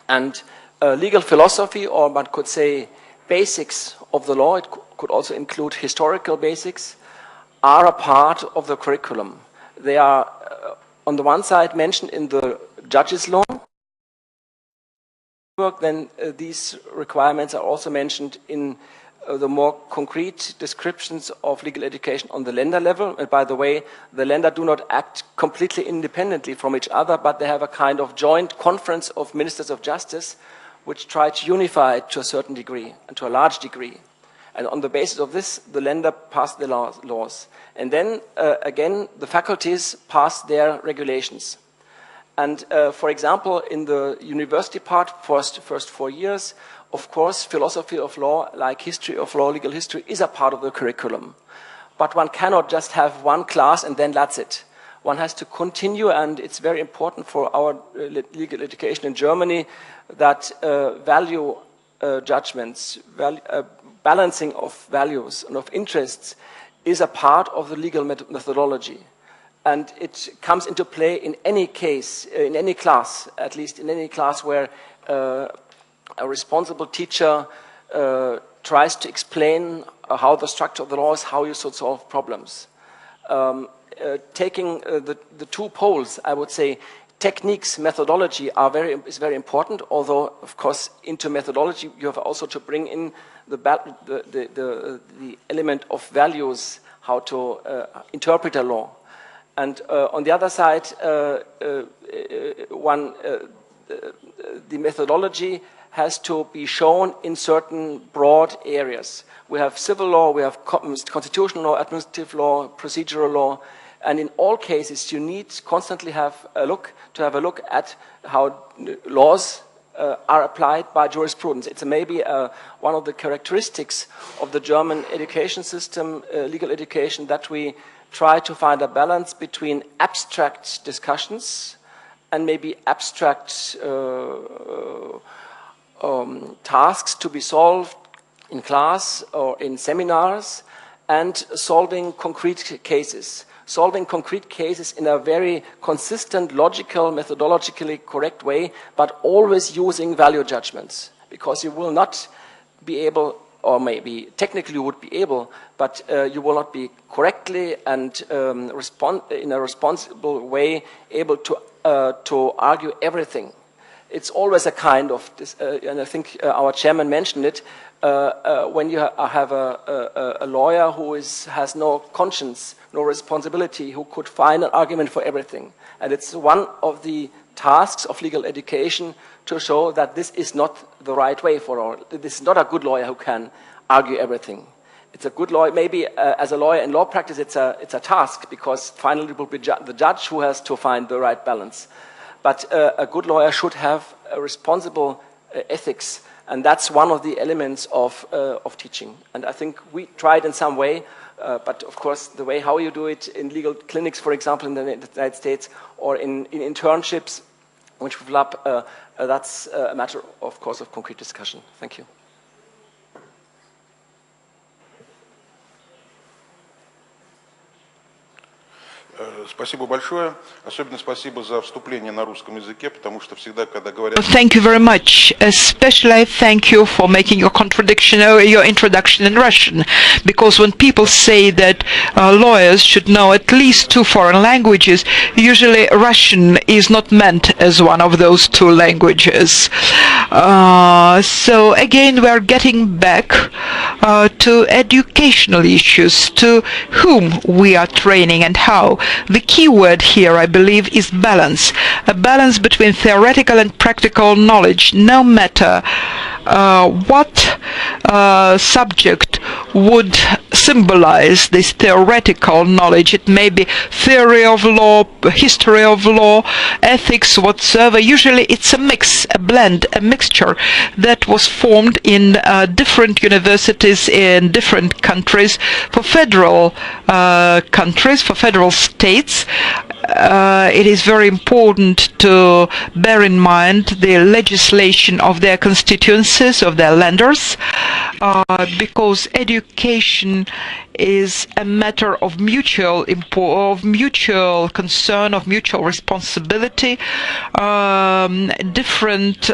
And legal philosophy, or one could say basics of the law, it could also include historical basics, are a part of the curriculum. They are, on the one side, mentioned in the judges' law. Then these requirements are also mentioned in the more concrete descriptions of legal education on the Länder level. And by the way, the Länder do not act completely independently from each other, but they have a kind of joint conference of ministers of justice which try to unify it to a certain degree and to a large degree. And on the basis of this, the Länder pass the laws. And then, again, the faculties pass their regulations. And, for example, in the university part, first 4 years, of course, philosophy of law, like history of law, legal history, is a part of the curriculum. But one cannot just have one class and then that's it. One has to continue, and it's very important for our legal education in Germany that value judgments, balancing of values and of interests is a part of the legal methodology. And it comes into play in any case, in any class, at least in any class where a responsible teacher tries to explain how the structure of the law is, how you should solve problems. Taking the two poles, I would say, techniques, methodology is very important, although, of course, into methodology you have also to bring in the element of values, how to interpret a law. And on the other side, the methodology has to be shown in certain broad areas. We have civil law, we have constitutional law, administrative law, procedural law, and in all cases you need constantly have a look at how laws are applied by jurisprudence. It's maybe one of the characteristics of the German education system, legal education, that we try to find a balance between abstract discussions and maybe abstract tasks to be solved in class or in seminars, and solving concrete cases. Solving concrete cases in a very consistent, logical, methodologically correct way, but always using value judgments, because you will not be able, or maybe technically you would be able, but you will not be correctly and in a responsible way able to argue everything. It's always a kind of, and I think our chairman mentioned it, when you have a lawyer who has no conscience, no responsibility, who could find an argument for everything. And it's one of the tasks of legal education to show that this is not the right way for all. This is not a good lawyer who can argue everything. It's a good lawyer, maybe as a lawyer in law practice, it's a task, because finally it will be the judge who has to find the right balance. But a good lawyer should have a responsible ethics, and that's one of the elements of teaching. And I think we tried in some way, but of course the way how you do it in legal clinics, for example, in the United States, or in internships, which we've developed, that's a matter, of course, of concrete discussion. Thank you. Спасибо большое. Особенно спасибо за вступление на русском языке, потому что всегда, когда говорят... Thank you very much. Especially thank you for making your introduction in Russian, because when people say that lawyers should know at least 2 foreign languages, usually Russian is not meant as one of those 2 languages. So again, we are getting back to educational issues, to whom we are training and how. The key word here, I believe, is balance. A balance between theoretical and practical knowledge, no matter what subject would symbolize this theoretical knowledge. It may be theory of law, history of law, ethics, whatsoever. Usually it's a mix, a blend, a mixture that was formed in different universities in different countries. For federal countries, for federal states, it is very important to bear in mind the legislation of their constituencies, of their lenders, because education is a matter of mutual concern, of mutual responsibility. Different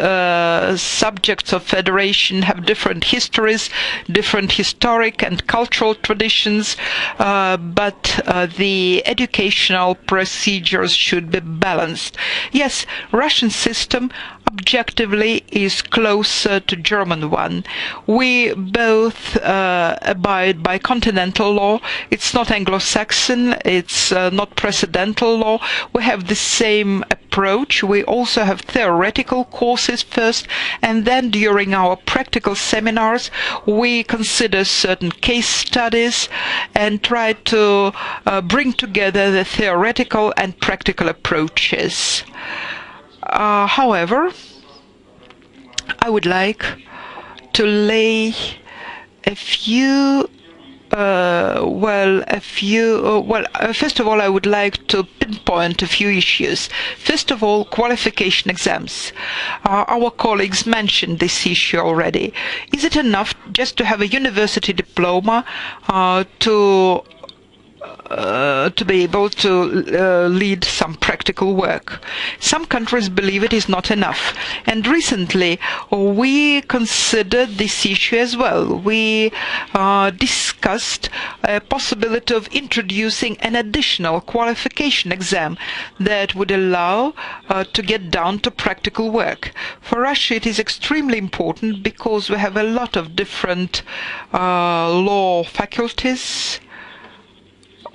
subjects of federation have different histories, different historic and cultural traditions, but the educational procedures should be balanced. Yes, Russian system objectively is closer to German one. We both abide by continental law. It's not Anglo-Saxon, it's not precedental law. We have the same approach. We also have theoretical courses first, and then during our practical seminars we consider certain case studies and try to bring together the theoretical and practical approaches. However, I would like to lay a few first of all, I would like to pinpoint a few issues. First of all, qualification exams. Our colleagues mentioned this issue already. Is it enough just to have a university diploma to be able to lead some practical work? Some countries believe it is not enough. And recently we considered this issue as well. We discussed a possibility of introducing an additional qualification exam that would allow to get down to practical work. For Russia it is extremely important because we have a lot of different law faculties.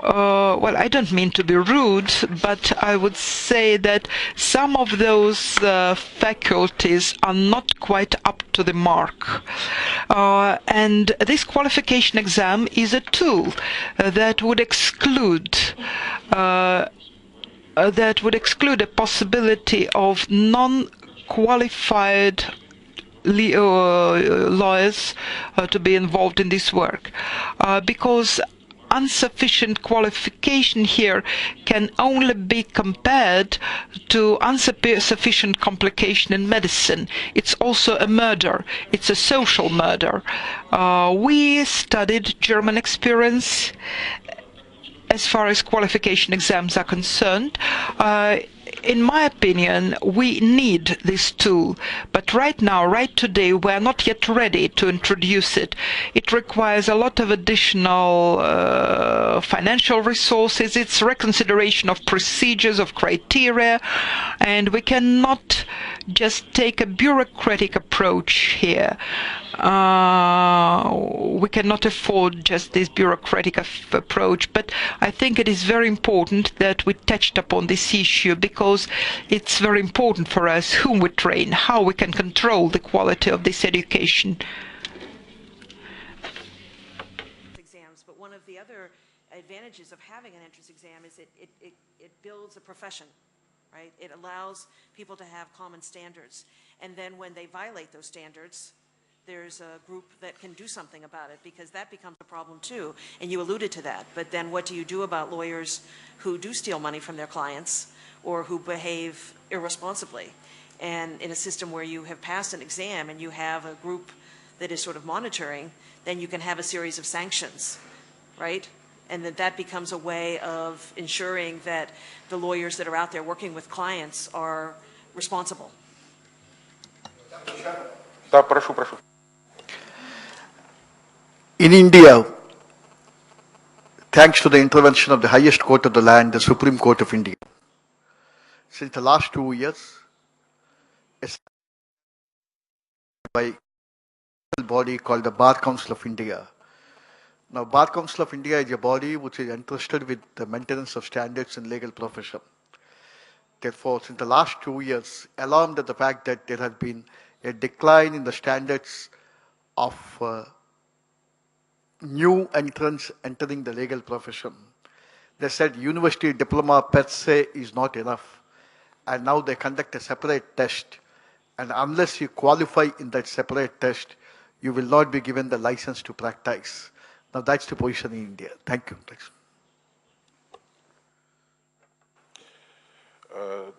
Well, I don't mean to be rude, but I would say that some of those faculties are not quite up to the mark. And this qualification exam is a tool that would exclude a possibility of non-qualified lawyers to be involved in this work, because insufficient qualification here can only be compared to insufficient complication in medicine. It's also a murder. It's a social murder. We studied German experience as far as qualification exams are concerned. In my opinion, we need this tool, but right now, right today, we are not yet ready to introduce it. It requires a lot of additional financial resources. It's reconsideration of procedures, of criteria, and we cannot just take a bureaucratic approach here. We cannot afford just this bureaucratic approach, but I think it is very important that we touched upon this issue, because it's very important for us whom we train, how we can control the quality of this education. Exams, but one of the other advantages of having an entrance exam is it builds a profession, right? It allows people to have common standards, and then when they violate those standards, there's a group that can do something about it, because that becomes a problem too, and you alluded to that. But then what do you do about lawyers who do steal money from their clients or who behave irresponsibly? And in a system where you have passed an exam and you have a group that is sort of monitoring, then you can have a series of sanctions, right? And that becomes a way of ensuring that the lawyers that are out there working with clients are responsible. Да, прошу, прошу. In India, thanks to the intervention of the highest court of the land, the Supreme Court of India, since the last 2 years, by a body called the Bar Council of India. Now, Bar Council of India is a body which is entrusted with the maintenance of standards in legal profession. Therefore, since the last 2 years, alarmed at the fact that there has been a decline in the standards of new entrants entering the legal profession. They said university diploma per se is not enough, and now they conduct a separate test, and unless you qualify in that separate test, you will not be given the license to practice. Now that's the position in India. Thank you. Thanks.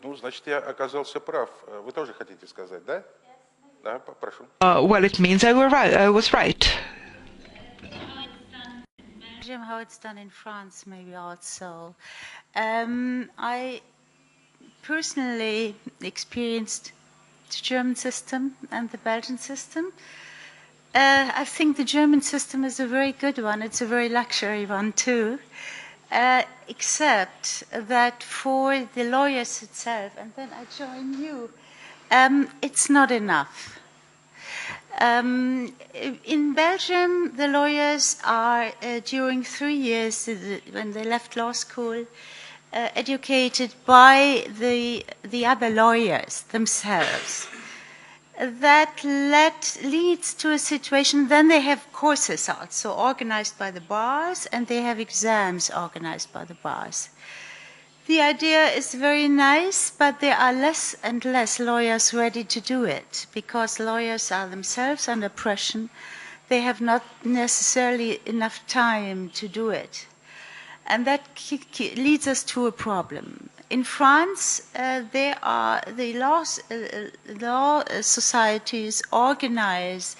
Ну, значит, я оказался прав. Вы тоже хотите сказать, да? Да, прошу. Well, it means I was right. How it's done in France, maybe also. I personally experienced the German system and the Belgian system. I think the German system is a very good one. It's a very luxury one too, except that for the lawyers itself, and then I join you, it's not enough. In Belgium, the lawyers are, during 3 years, when they left law school, educated by the other lawyers themselves. That leads to a situation, then they have courses also organized by the bars, and they have exams organized by the bars. The idea is very nice, but there are less and less lawyers ready to do it, because lawyers are themselves under pressure. They have not necessarily enough time to do it. And that leads us to a problem. In France, there are the law societies organize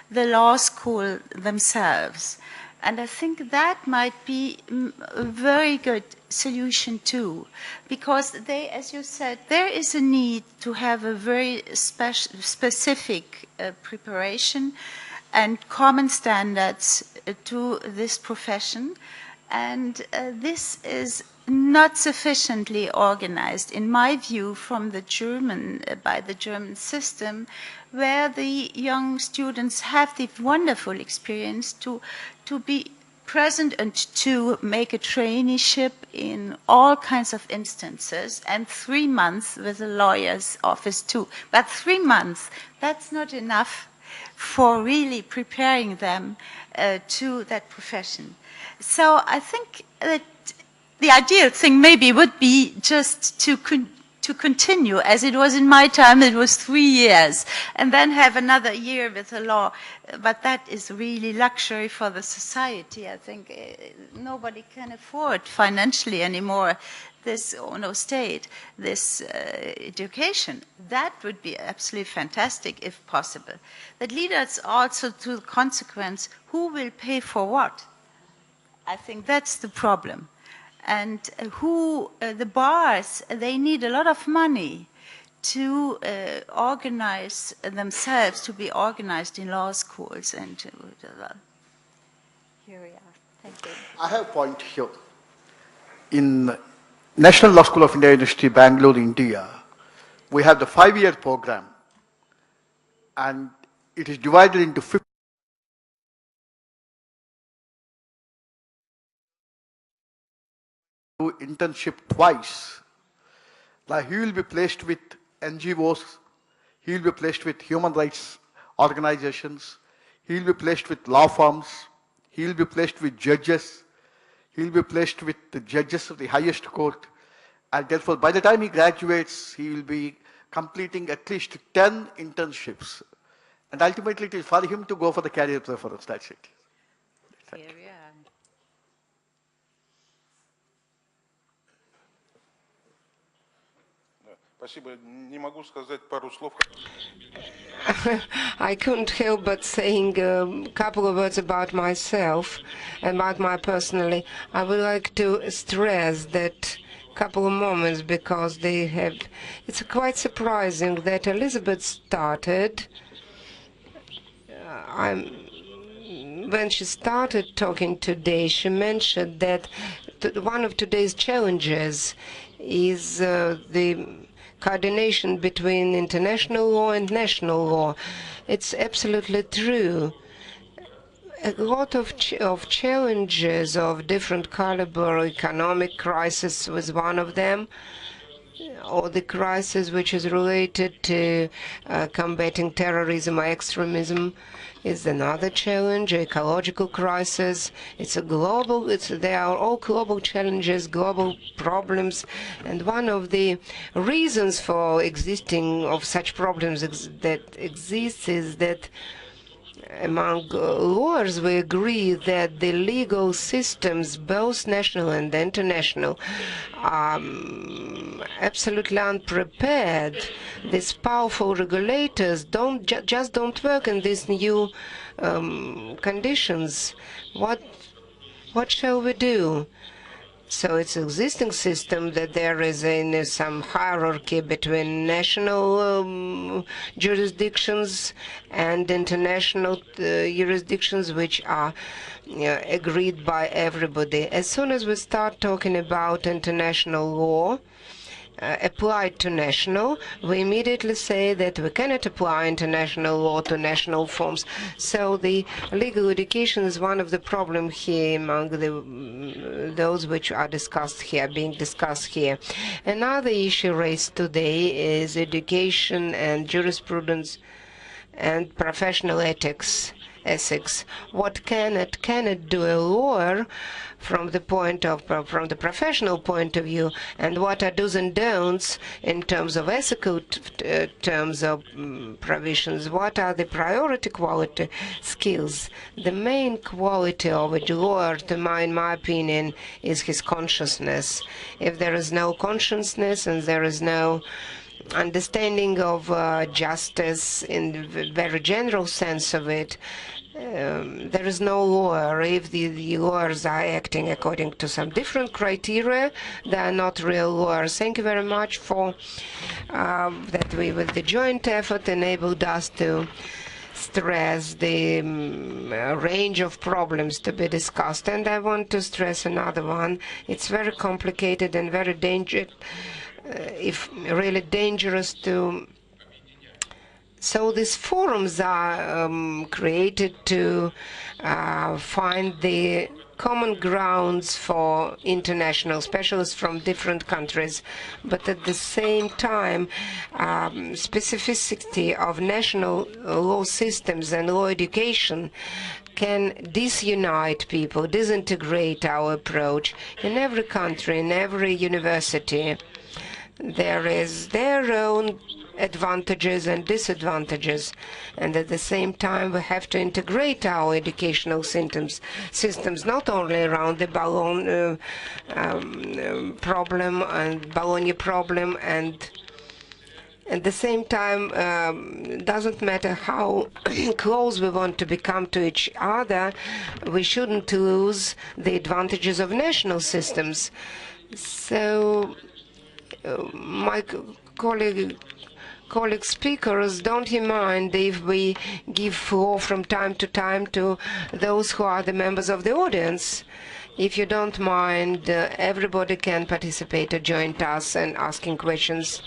the law school themselves. And I think that might be a very good solution too, because they, as you said, there is a need to have a very specific preparation and common standards to this profession. And this is not sufficiently organized, in my view, from the by the German system, where the young students have the wonderful experience to be present and to make a traineeship in all kinds of instances, and 3 months with a lawyer's office too. But 3 months, that's not enough for really preparing them to that profession. So I think that the ideal thing maybe would be just to to continue. As it was in my time, it was 3 years, and then have another year with the law. But that is really luxury for the society. I think nobody can afford financially anymore this, or no state, this education. That would be absolutely fantastic if possible. That leads us also to the consequence, who will pay for what? I think that's the problem. And the bars, they need a lot of money to organize themselves, to be organized in law schools. And here we are. Thank you. I have a point here. In National Law School of India University, Bangalore, India, we have the 5-year program, and it is divided into 50 internship twice. Like he will be placed with NGOs, he will be placed with human rights organizations, he will be placed with law firms, he will be placed with judges, he will be placed with the judges of the highest court, and therefore by the time he graduates, he will be completing at least 10 internships. And ultimately it is for him to go for the career preference, that's it. Here we are. Спасибо. Не могу сказать пару слов. I couldn't help but saying a couple of words about myself, about my personally. I would like to stress that couple of moments because they have. It's quite surprising that Elizabeth started. When she started talking today, she mentioned that one of today's challenges is the coordination between international law and national law. It's absolutely true. A lot of challenges of different caliber. Economic crisis was one of them, or the crisis which is related to combating terrorism or extremism is another challenge. Ecological crisis. It's a global. They are all global challenges, global problems, and one of the reasons for existing of such problems that exists is that among lawyers we agree that the legal systems, both national and international, are absolutely unprepared. These powerful regulators just don't work in these new conditions. What shall we do? So it's an existing system that there is some hierarchy between national jurisdictions and international jurisdictions which are agreed by everybody. As soon as we start talking about international law applied to national, we immediately say that we cannot apply international law to national forms. So the legal education is one of the problems here among those which are being discussed here. Another issue raised today is education and jurisprudence and professional ethics. What cannot do a lawyer from the professional point of view, and what are do's and don'ts in terms of ethical terms of provisions. What are the priority quality skills? The main quality of a lawyer, in my opinion, is his consciousness. If there is no consciousness and there is no understanding of justice in the very general sense of it, there is no lawyer. If the lawyers are acting according to some different criteria, they are not real lawyers. Thank you very much for that we, with the joint effort, enabled us to stress the range of problems to be discussed. And I want to stress another one. It's very complicated and very dangerous, if really dangerous to. So these forums are created to find the common grounds for international specialists from different countries, but at the same time, specificity of national law systems and law education can disunite people, disintegrate our approach in every country, in every university. there is their own advantages and disadvantages, and at the same time we have to integrate our educational systems not only around the Bologna problem, and at the same time doesn't matter how close we want to become to each other, we shouldn't lose the advantages of national systems. So my colleague speakers, don't you mind if we give floor from time to time to those who are the members of the audience? If you don't mind, everybody can participate or join us in asking questions.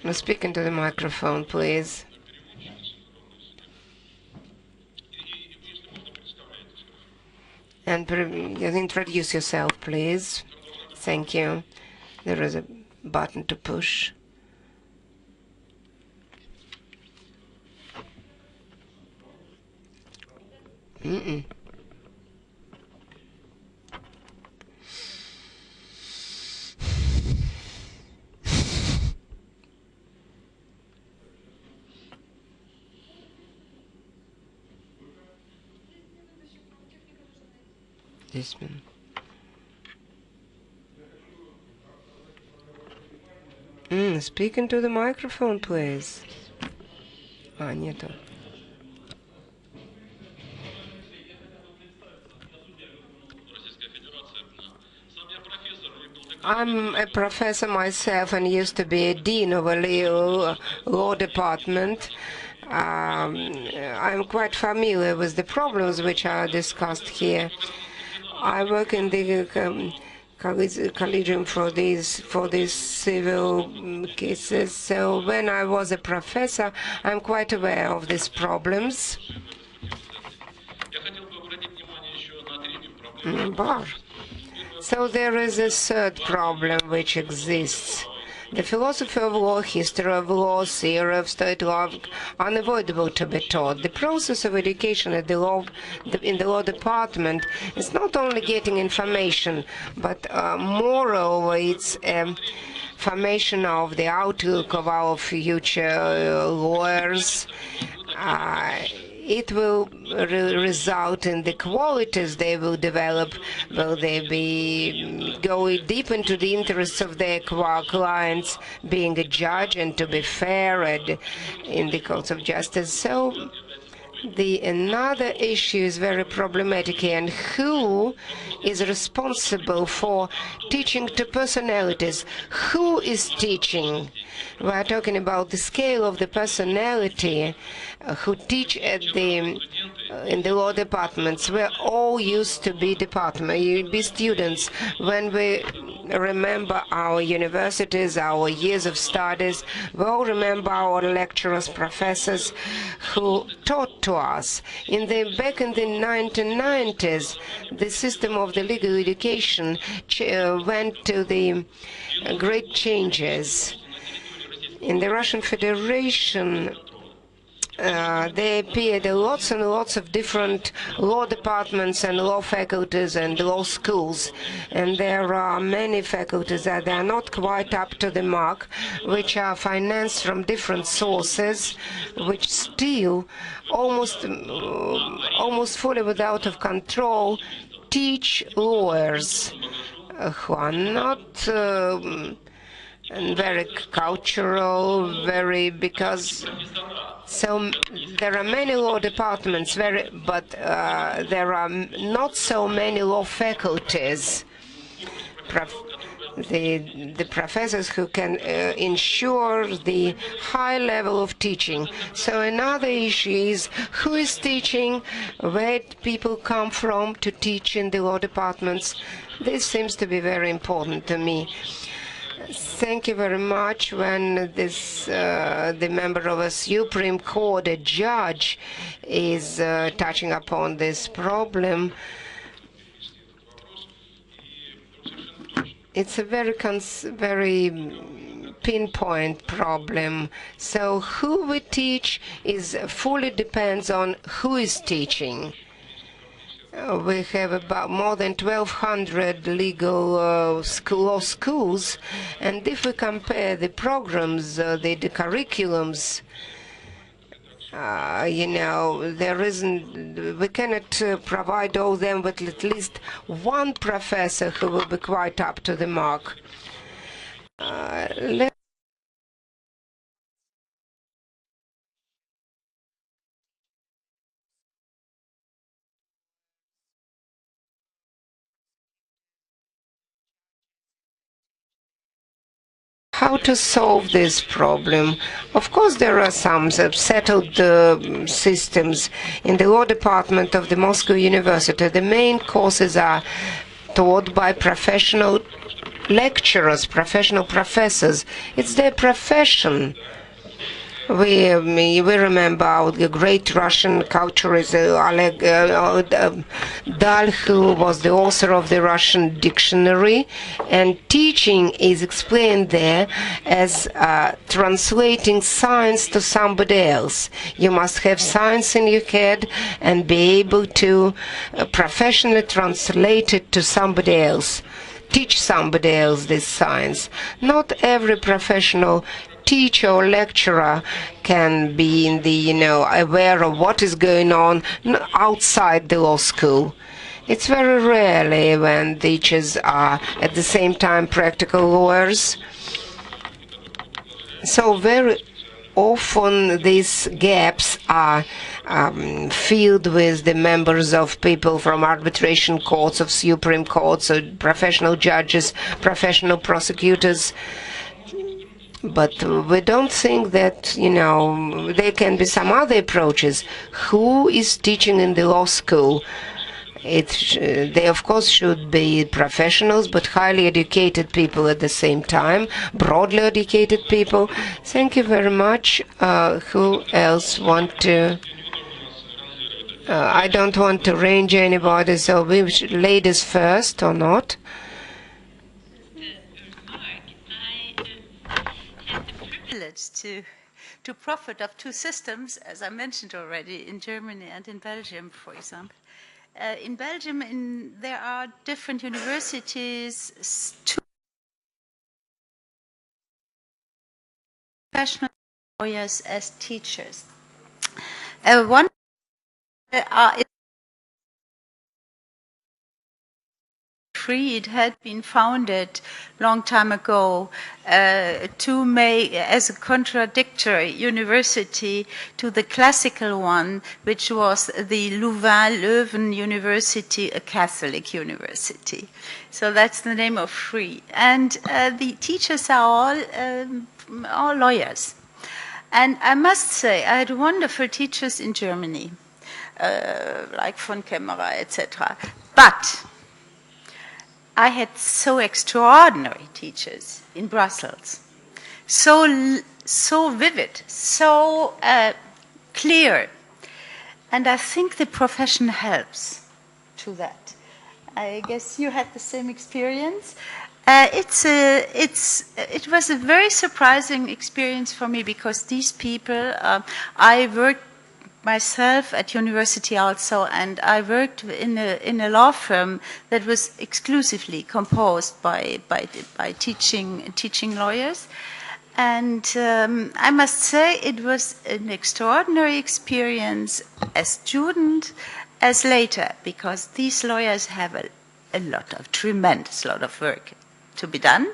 Now speak into the microphone, please. And introduce yourself, please. Thank you. There is a button to push. This one. Speak into the microphone, please. Нету. I'm a professor myself and used to be a dean of a law department. I'm quite familiar with the problems which are discussed here. I work in the collegium for these civil cases. So when I was a professor, I'm quite aware of these problems. So there is a third problem which exists. The philosophy of law, history of law, theory of state law are unavoidable to be taught. The process of education at in the law department is not only getting information, but moreover, it's formation of the outlook of our future lawyers. It will result in the qualities they will develop. Will they be going deep into the interests of their clients, being a judge and to be fair and in the courts of justice? So another issue is very problematic, and who is responsible for teaching to personalities? Who is teaching? We are talking about the scale of the personality who teach at in the law departments. We're all used to be students. When we remember our universities, our years of studies, we all remember our lecturers, professors who taught to us. Back in the 1990s, the system of the legal education went to the great changes. In the Russian Federation, there appeared lots and lots of different law departments and law faculties and law schools. And there are many faculties that are not quite up to the mark, which are financed from different sources, which still almost fully without of control teach lawyers who are not very cultural, so there are many law departments, but there are not so many law faculties. The professors who can ensure the high level of teaching. So another issue is who is teaching, where people come from to teach in the law departments. This seems to be very important to me. Thank you very much. When the member of a Supreme Court, a judge, is touching upon this problem, it's a very pinpoint problem. So who we teach fully depends on who is teaching. We have about more than 1,200 legal law schools, and if we compare the programs, the curriculums, there isn't, we cannot provide all them with at least one professor who will be quite up to the mark. How to solve this problem? Of course, there are some settled systems. In the law department of the Moscow University, the main courses are taught by professional lecturers, professional professors. It's their profession. We remember the great Russian culturist Oleg Dahl, who was the author of the Russian dictionary, and teaching is explained there as translating science to somebody else. You must have science in your head and be able to professionally translate it to somebody else. Teach somebody else this science. Not every professional teacher or lecturer can be in the, aware of what is going on outside the law school. It's very rarely when teachers are at the same time practical lawyers. So very often these gaps are filled with the members of people from arbitration courts, of Supreme Courts, professional judges, professional prosecutors. But we don't think that, there can be some other approaches. Who is teaching in the law school? They, of course, should be professionals, but highly educated people at the same time, broadly educated people. Thank you very much. Who else want to? I don't want to range anybody, so ladies first or not? To profit of two systems, as I mentioned already, in Germany and in Belgium, for example. In Belgium, there are different universities, two professional lawyers as teachers. One free. It had been founded long time ago to make as a contradictory university to the classical one, which was the Louvain-Leuven University, a Catholic university. So that's the name of free. And the teachers are all lawyers. And I must say, I had wonderful teachers in Germany, like von Kemmerer, etc. But I had so extraordinary teachers in Brussels, so vivid, so clear, and I think the profession helps to that. I guess you had the same experience. It was a very surprising experience for me because these people, I worked myself at university also, and I worked in a law firm that was exclusively composed by teaching lawyers. And I must say it was an extraordinary experience as student as later, because these lawyers have a tremendous lot of work to be done.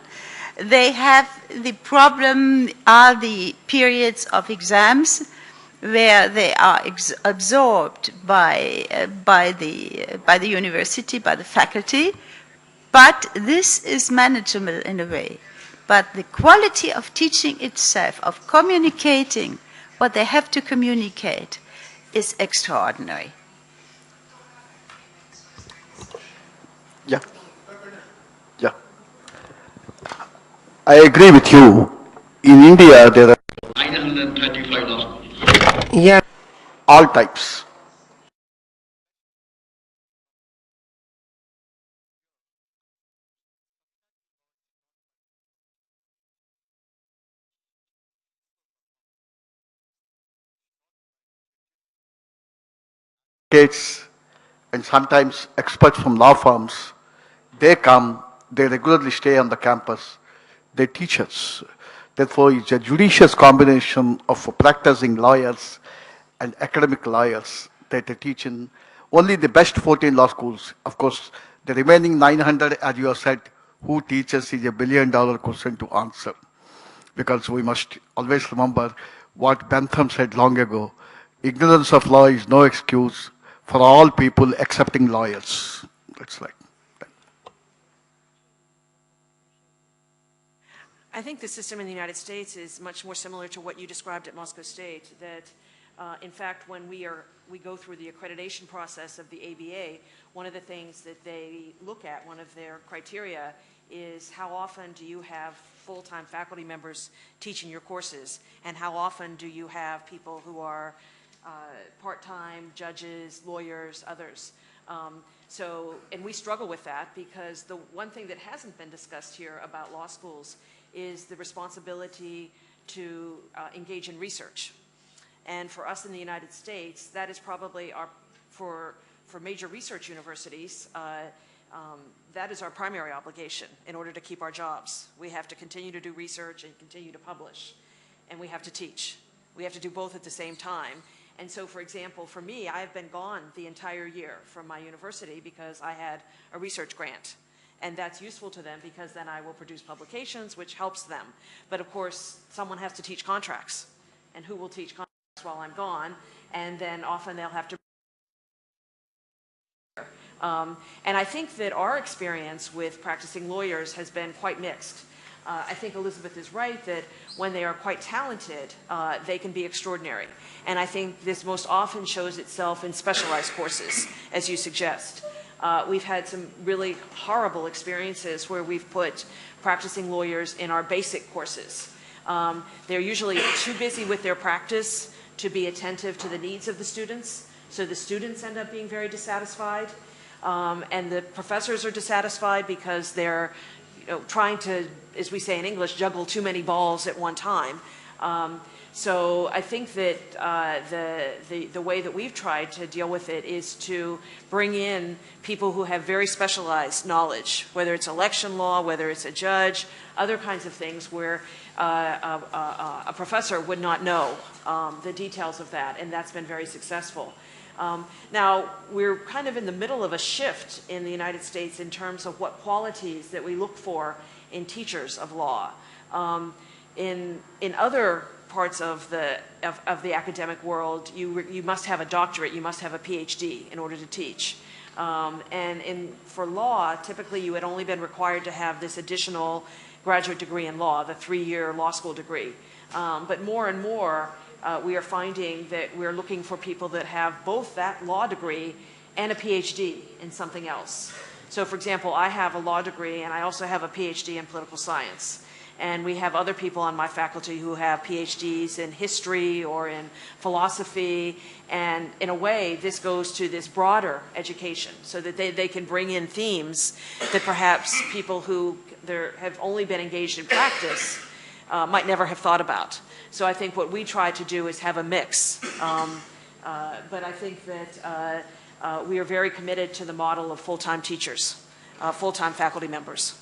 They have the problem are the periods of exams where they are absorbed by the university, by the faculty, but this is manageable in a way. But the quality of teaching itself, of communicating what they have to communicate, is extraordinary. Yeah. Yeah. I agree with you. In India, there are 935 laws. Yeah. All types. It's and sometimes experts from law firms, they come, they regularly stay on the campus, they teach us. Therefore, it's a judicious combination of practicing lawyers and academic lawyers that they teach in only the best 14 law schools. Of course, the remaining 900, as you have said, who teaches is a billion-dollar question to answer. Because we must always remember what Bentham said long ago, ignorance of law is no excuse for all people excepting lawyers. That's right. I think the system in the United States is much more similar to what you described at Moscow State, that in fact when we go through the accreditation process of the ABA, one of the things that they look at, one of their criteria, is how often do you have full-time faculty members teaching your courses, and how often do you have people who are part-time judges, lawyers, others. And we struggle with that because the one thing that hasn't been discussed here about law schools is the responsibility to engage in research. And for us in the United States, that is probably for major research universities, that is our primary obligation in order to keep our jobs. We have to continue to do research and continue to publish, and we have to teach. We have to do both at the same time. And so, for example, for me, I've been gone the entire year from my university because I had a research grant. And that's useful to them because then I will produce publications, which helps them. But of course, someone has to teach contracts. And who will teach contracts while I'm gone? And then often they'll have to... and I think that our experience with practicing lawyers has been quite mixed. I think Elizabeth is right that when they are quite talented, they can be extraordinary. And I think this most often shows itself in specialized courses, as you suggest. We've had some really horrible experiences where we've put practicing lawyers in our basic courses. They're usually too busy with their practice to be attentive to the needs of the students, so the students end up being very dissatisfied, and the professors are dissatisfied because they're trying to, as we say in English, juggle too many balls at one time. So I think that the way that we've tried to deal with it is to bring in people who have very specialized knowledge, whether it's election law, whether it's a judge, other kinds of things where a professor would not know the details of that, and that's been very successful. Now, we're kind of in the middle of a shift in the United States in terms of what qualities that we look for in teachers of law. In other parts of the academic world, you must have a doctorate, you must have a PhD in order to teach. For law, typically you had only been required to have this additional graduate degree in law, the 3-year law school degree. But more and more, we are finding that we're looking for people that have both that law degree and a PhD in something else. So for example, I have a law degree and I also have a PhD in political science. And we have other people on my faculty who have PhDs in history or in philosophy. And in a way, this goes to this broader education so that they can bring in themes that perhaps people who have only been engaged in practice might never have thought about. So I think what we try to do is have a mix. But I think that we are very committed to the model of full-time teachers, full-time faculty members.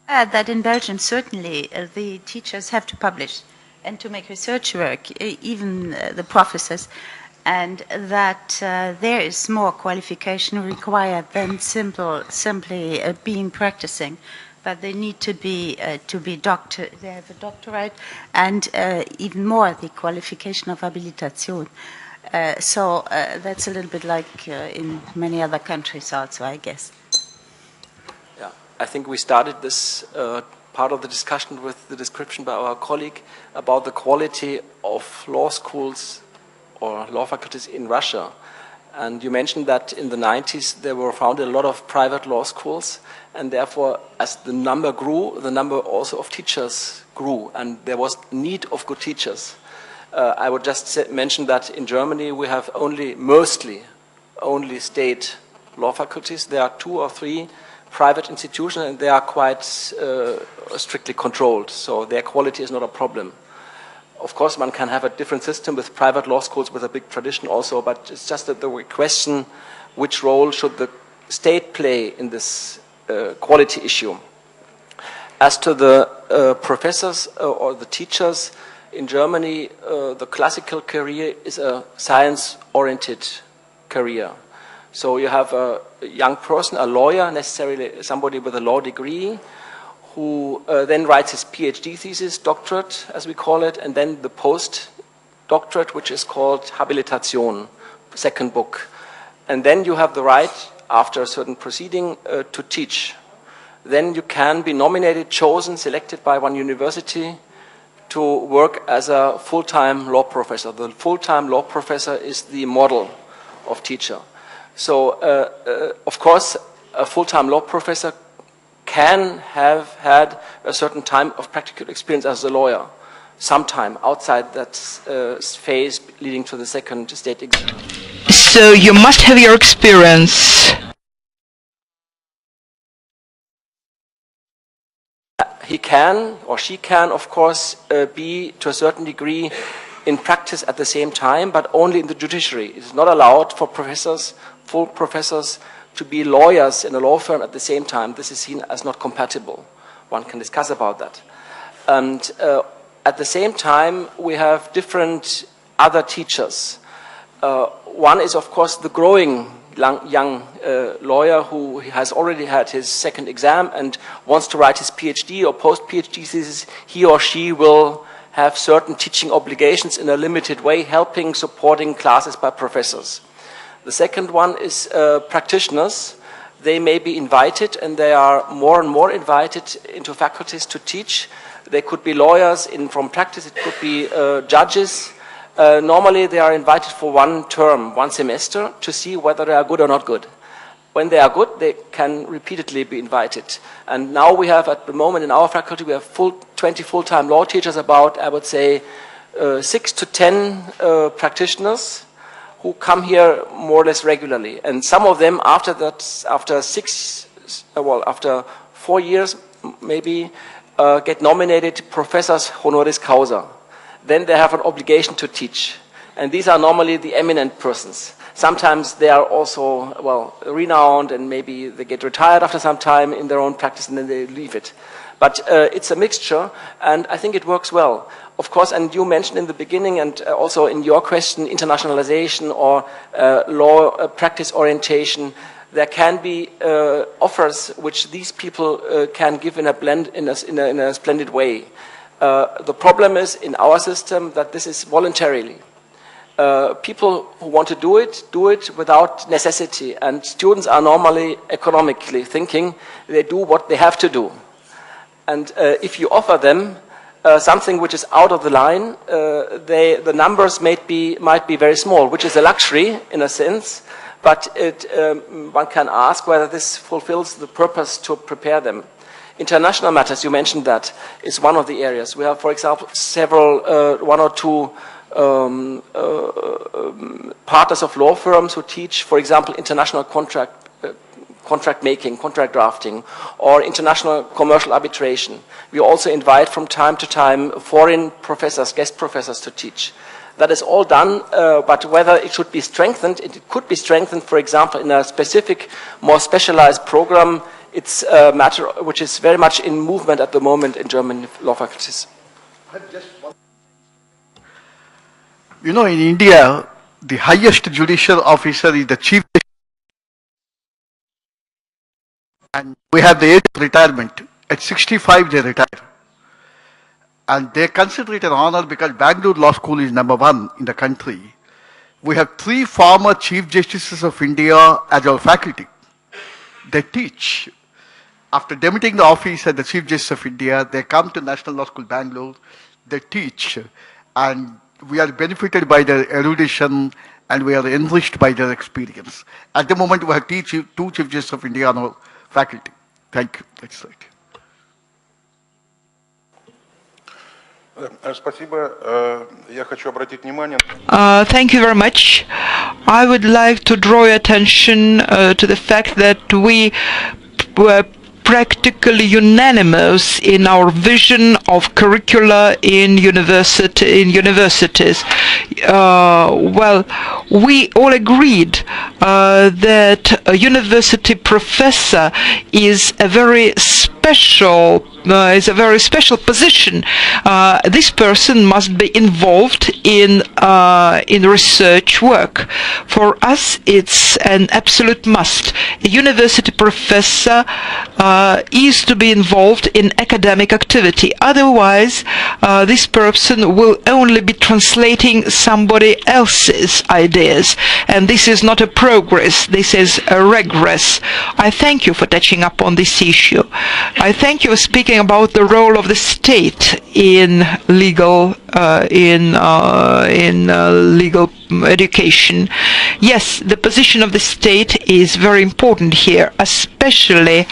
That in Belgium, certainly, the teachers have to publish and to make research work, even the professors, and that there is more qualification required than simply being practicing. But they need to be doctor. They have a doctorate, and even more the qualification of habilitation. So that's a little bit like in many other countries, also, I guess. Yeah, I think we started this part of the discussion with the description by our colleague about the quality of law schools or law faculties in Russia. And you mentioned that in the 90s there were founded a lot of private law schools, and therefore as the number grew, the number also of teachers grew, and there was need of good teachers. I would just mention that in Germany we have mostly only state law faculties. There are 2 or 3 private institutions, and they are quite strictly controlled, so their quality is not a problem. Of course, one can have a different system with private law schools with a big tradition also, but it's just that the question, which role should the state play in this quality issue? As to the professors or the teachers, in Germany, the classical career is a science-oriented career. So you have a young person, a lawyer, necessarily somebody with a law degree, who then writes his PhD thesis, doctorate, as we call it, and then the post-doctorate, which is called Habilitation, second book. And then you have the right, after a certain proceeding, to teach. Then you can be nominated, chosen, selected by one university to work as a full-time law professor. The full-time law professor is the model of teacher. So, of course, a full-time law professor can have had a certain time of practical experience as a lawyer, sometime outside that phase leading to the second state exam. So you must have your experience. He can, or she can, of course, be, to a certain degree, in practice at the same time, but only in the judiciary. It is not allowed for professors, full professors, to be lawyers in a law firm at the same time. This is seen as not compatible. One can discuss about that. And at the same time, we have different other teachers. One is, of course, the growing young lawyer who has already had his second exam and wants to write his PhD or post-PhD thesis. He or she will have certain teaching obligations in a limited way, helping, supporting classes by professors. The second one is practitioners. They may be invited, and they are more and more invited into faculties to teach. They could be lawyers from practice, it could be judges. Normally they are invited for one term, one semester, to see whether they are good or not good. When they are good, they can repeatedly be invited. And now we have, at the moment in our faculty, we have 20 full-time law teachers, about, I would say, 6 to 10 practitioners who come here more or less regularly. And some of them, after that, after 4 years, maybe, get nominated professors honoris causa. Then they have an obligation to teach. And these are normally the eminent persons. Sometimes they are also, well, renowned, and maybe they get retired after some time in their own practice and then they leave it. But it's a mixture, and I think it works well. Of course, and you mentioned in the beginning, and also in your question, internationalization or law practice orientation. There can be offers which these people can give in a splendid way. The problem is in our system that this is voluntarily. People who want to do it without necessity, and students are normally economically thinking. They do what they have to do. And if you offer them something which is out of the line, the numbers might be very small, which is a luxury in a sense, but one can ask whether this fulfills the purpose to prepare them. International matters, you mentioned that, is one of the areas. We have, for example, one or two partners of law firms who teach, for example, international contract making, contract drafting, or international commercial arbitration. We also invite from time to time foreign professors, guest professors to teach. That is all done, but whether it should be strengthened, it could be strengthened, for example, in a specific, more specialized program. It's a matter which is very much in movement at the moment in German law faculties. You know, in India, the highest judicial officer is the chief justice. And we have the age of retirement. At 65, they retire. And they consider it an honor because Bangalore Law School is #1 in the country. We have 3 former Chief Justices of India as our faculty. They teach. After demitting the office as the Chief Justice of India, they come to National Law School, Bangalore. They teach. And we are benefited by their erudition, and we are enriched by their experience. At the moment, we have 2 Chief Justices of India on our faculty. Thank you. That's right. Спасибо. Я хочу обратить внимание. Thank you very much. I would like to draw your attention to the fact that we were practically unanimous in our vision of curricula in universities. Well, we all agreed that a university professor is a very special position. This person must be involved in research work. For us, it's an absolute must. A university professor is to be involved in academic activity. Otherwise, this person will only be translating somebody else's ideas. And this is not a progress, this is a regress. I thank you for touching up on this issue. I thank you for speaking about the role of the state in legal legal education. Yes, the position of the state is very important here, especially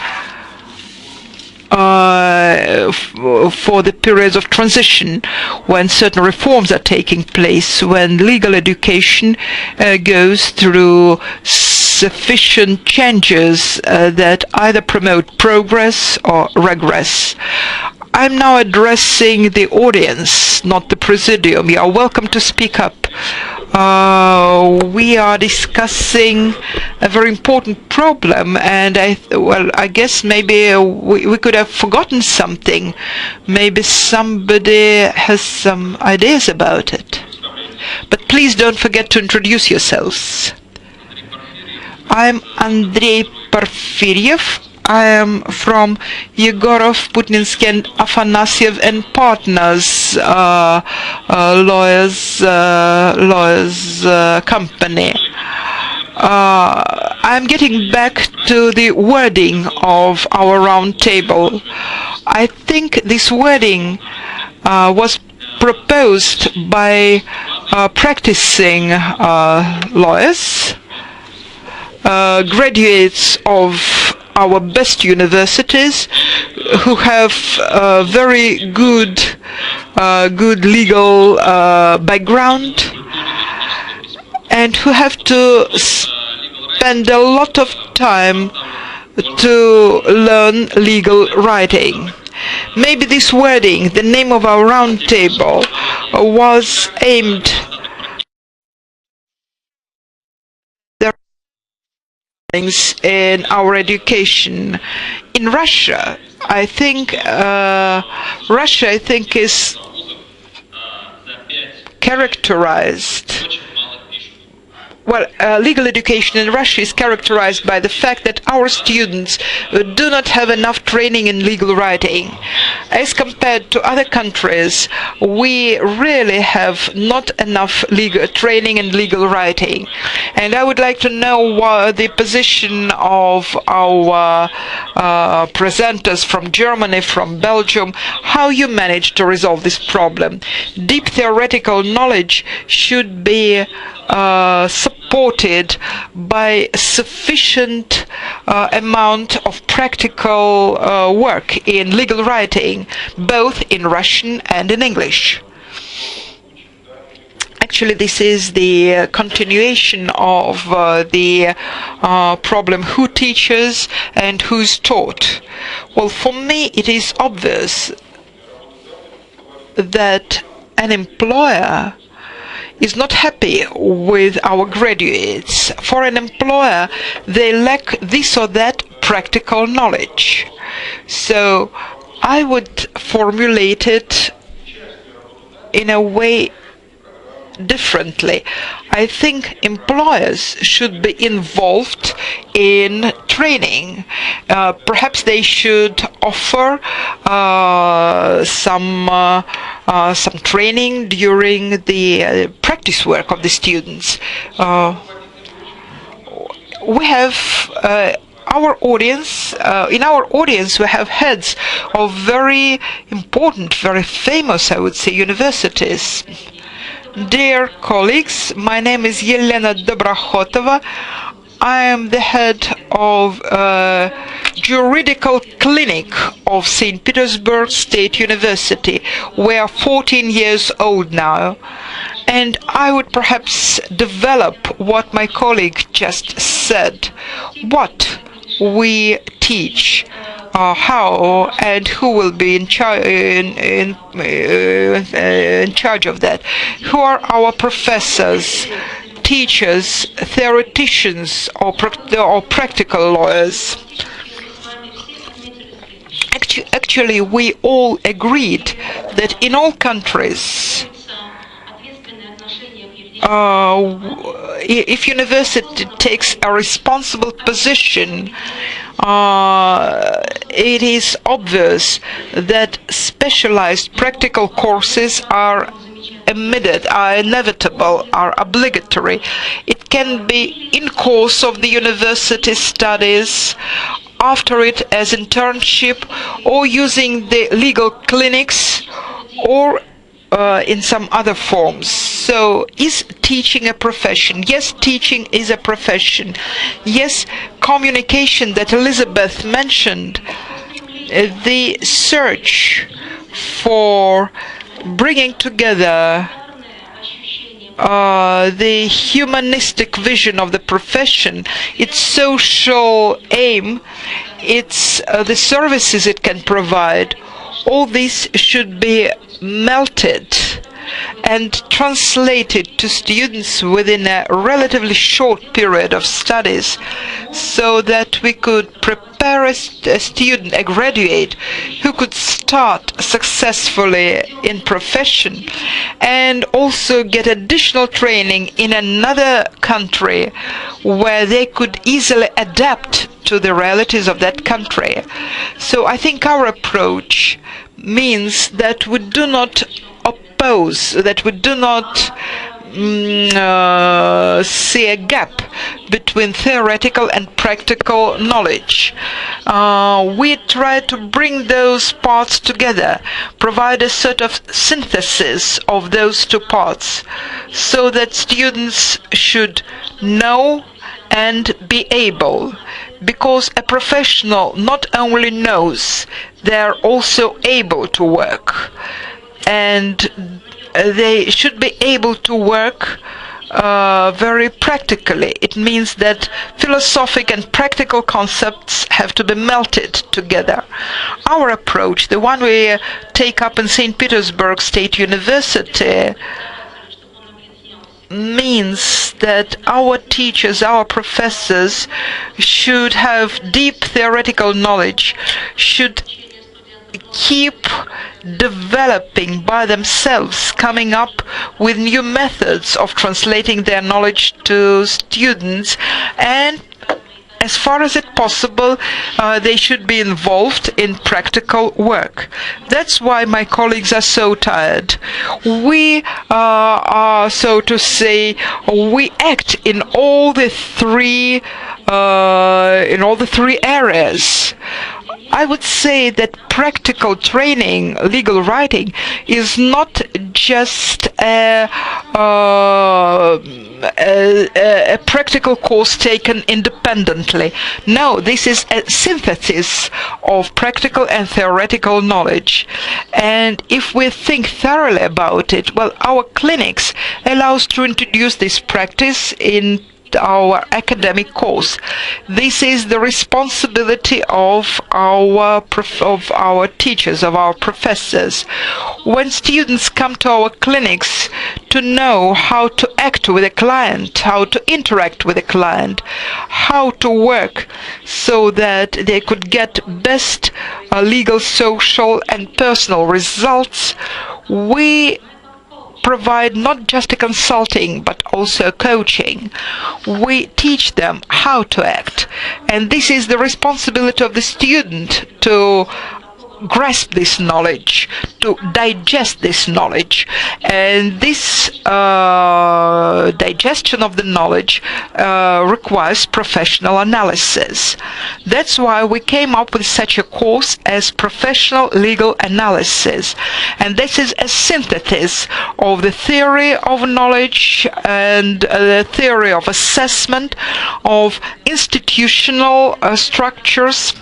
for the periods of transition, when certain reforms are taking place, when legal education goes through sufficient changes that either promote progress or regress. I'm now addressing the audience, not the presidium. You are welcome to speak up. We are discussing a very important problem, and I guess maybe we could have forgotten something. Maybe somebody has some ideas about it. But please don't forget to introduce yourselves. I'm Andrei Porfiryev. I am from Yegorov, Putninsky and Afanasyev and Partners lawyers company. I'm getting back to the wording of our round table. I think this wording was proposed by practicing lawyers, graduates of our best universities, who have very good legal background, and who have to spend a lot of time to learn legal writing. Maybe this wording, the name of our round table, was aimed in our education. In Russia, I think is characterized. Well, legal education in Russia is characterized by the fact that our students do not have enough training in legal writing. As compared to other countries, we really have not enough legal training in legal writing. And I would like to know the position of our presenters from Germany, from Belgium, how you managed to resolve this problem. Deep theoretical knowledge should be supported by sufficient amount of practical work in legal writing, both in Russian and in English. Actually, this is the continuation of the problem who teaches and who's taught. Well, for me, it is obvious that an employer is not happy with our graduates. For an employer, they lack this or that practical knowledge. So I would formulate it in a way differently. I think employers should be involved in training. Perhaps they should offer some training during the practice work of the students. We have our audience, in our audience we have heads of very important, very famous, I would say, universities. Dear colleagues, my name is Yelena Dobrokhotova. I am the head of juridical clinic of St. Petersburg State University. We are 14 years old now, and I would perhaps develop what my colleague just said. What we teach, how and who will be in charge of that? Who are our professors, teachers, theoreticians, or practical lawyers? Actually, we all agreed that in all countries, if university takes a responsible position, it is obvious that specialized practical courses are inevitable, are obligatory. It can be in course of the university studies, after it as internship, or using the legal clinics, or in some other forms. So is teaching a profession? Yes, teaching is a profession. Yes, communication that Elizabeth mentioned, the search for bringing together the humanistic vision of the profession, its social aim, its the services it can provide, all this should be melted and translated to students within a relatively short period of studies, so that we could prepare a student, a graduate, who could start successfully in profession and also get additional training in another country where they could easily adapt to the realities of that country. So I think our approach means that we do not oppose, that we do not see a gap between theoretical and practical knowledge. We try to bring those parts together, provide a sort of synthesis of those two parts, so that students should know and be able, because a professional not only knows, they're also able to work, and they should be able to work very practically. It means that philosophic and practical concepts have to be melted together. Our approach, the one we take up in St. Petersburg State University, means that our teachers, our professors, should have deep theoretical knowledge, should keep developing by themselves, coming up with new methods of translating their knowledge to students, and as far as it possible, they should be involved in practical work. That's why my colleagues are so tired. We are, so to say, we act in all the three areas. I would say that practical training, legal writing, is not just a practical course taken independently. No, this is a synthesis of practical and theoretical knowledge. And if we think thoroughly about it, well, our clinics allow us to introduce this practice in our academic course. This is the responsibility of our teachers, of our professors. When students come to our clinics to know how to act with a client, how to interact with a client, how to work so that they could get best legal, social, and personal results, we provide not just a consulting but also coaching. We teach them how to act, and this is the responsibility of the student to grasp this knowledge, to digest this knowledge, and this digestion of the knowledge requires professional analysis. That's why we came up with such a course as professional legal analysis, and this is a synthesis of the theory of knowledge and the theory of assessment, of institutional structures,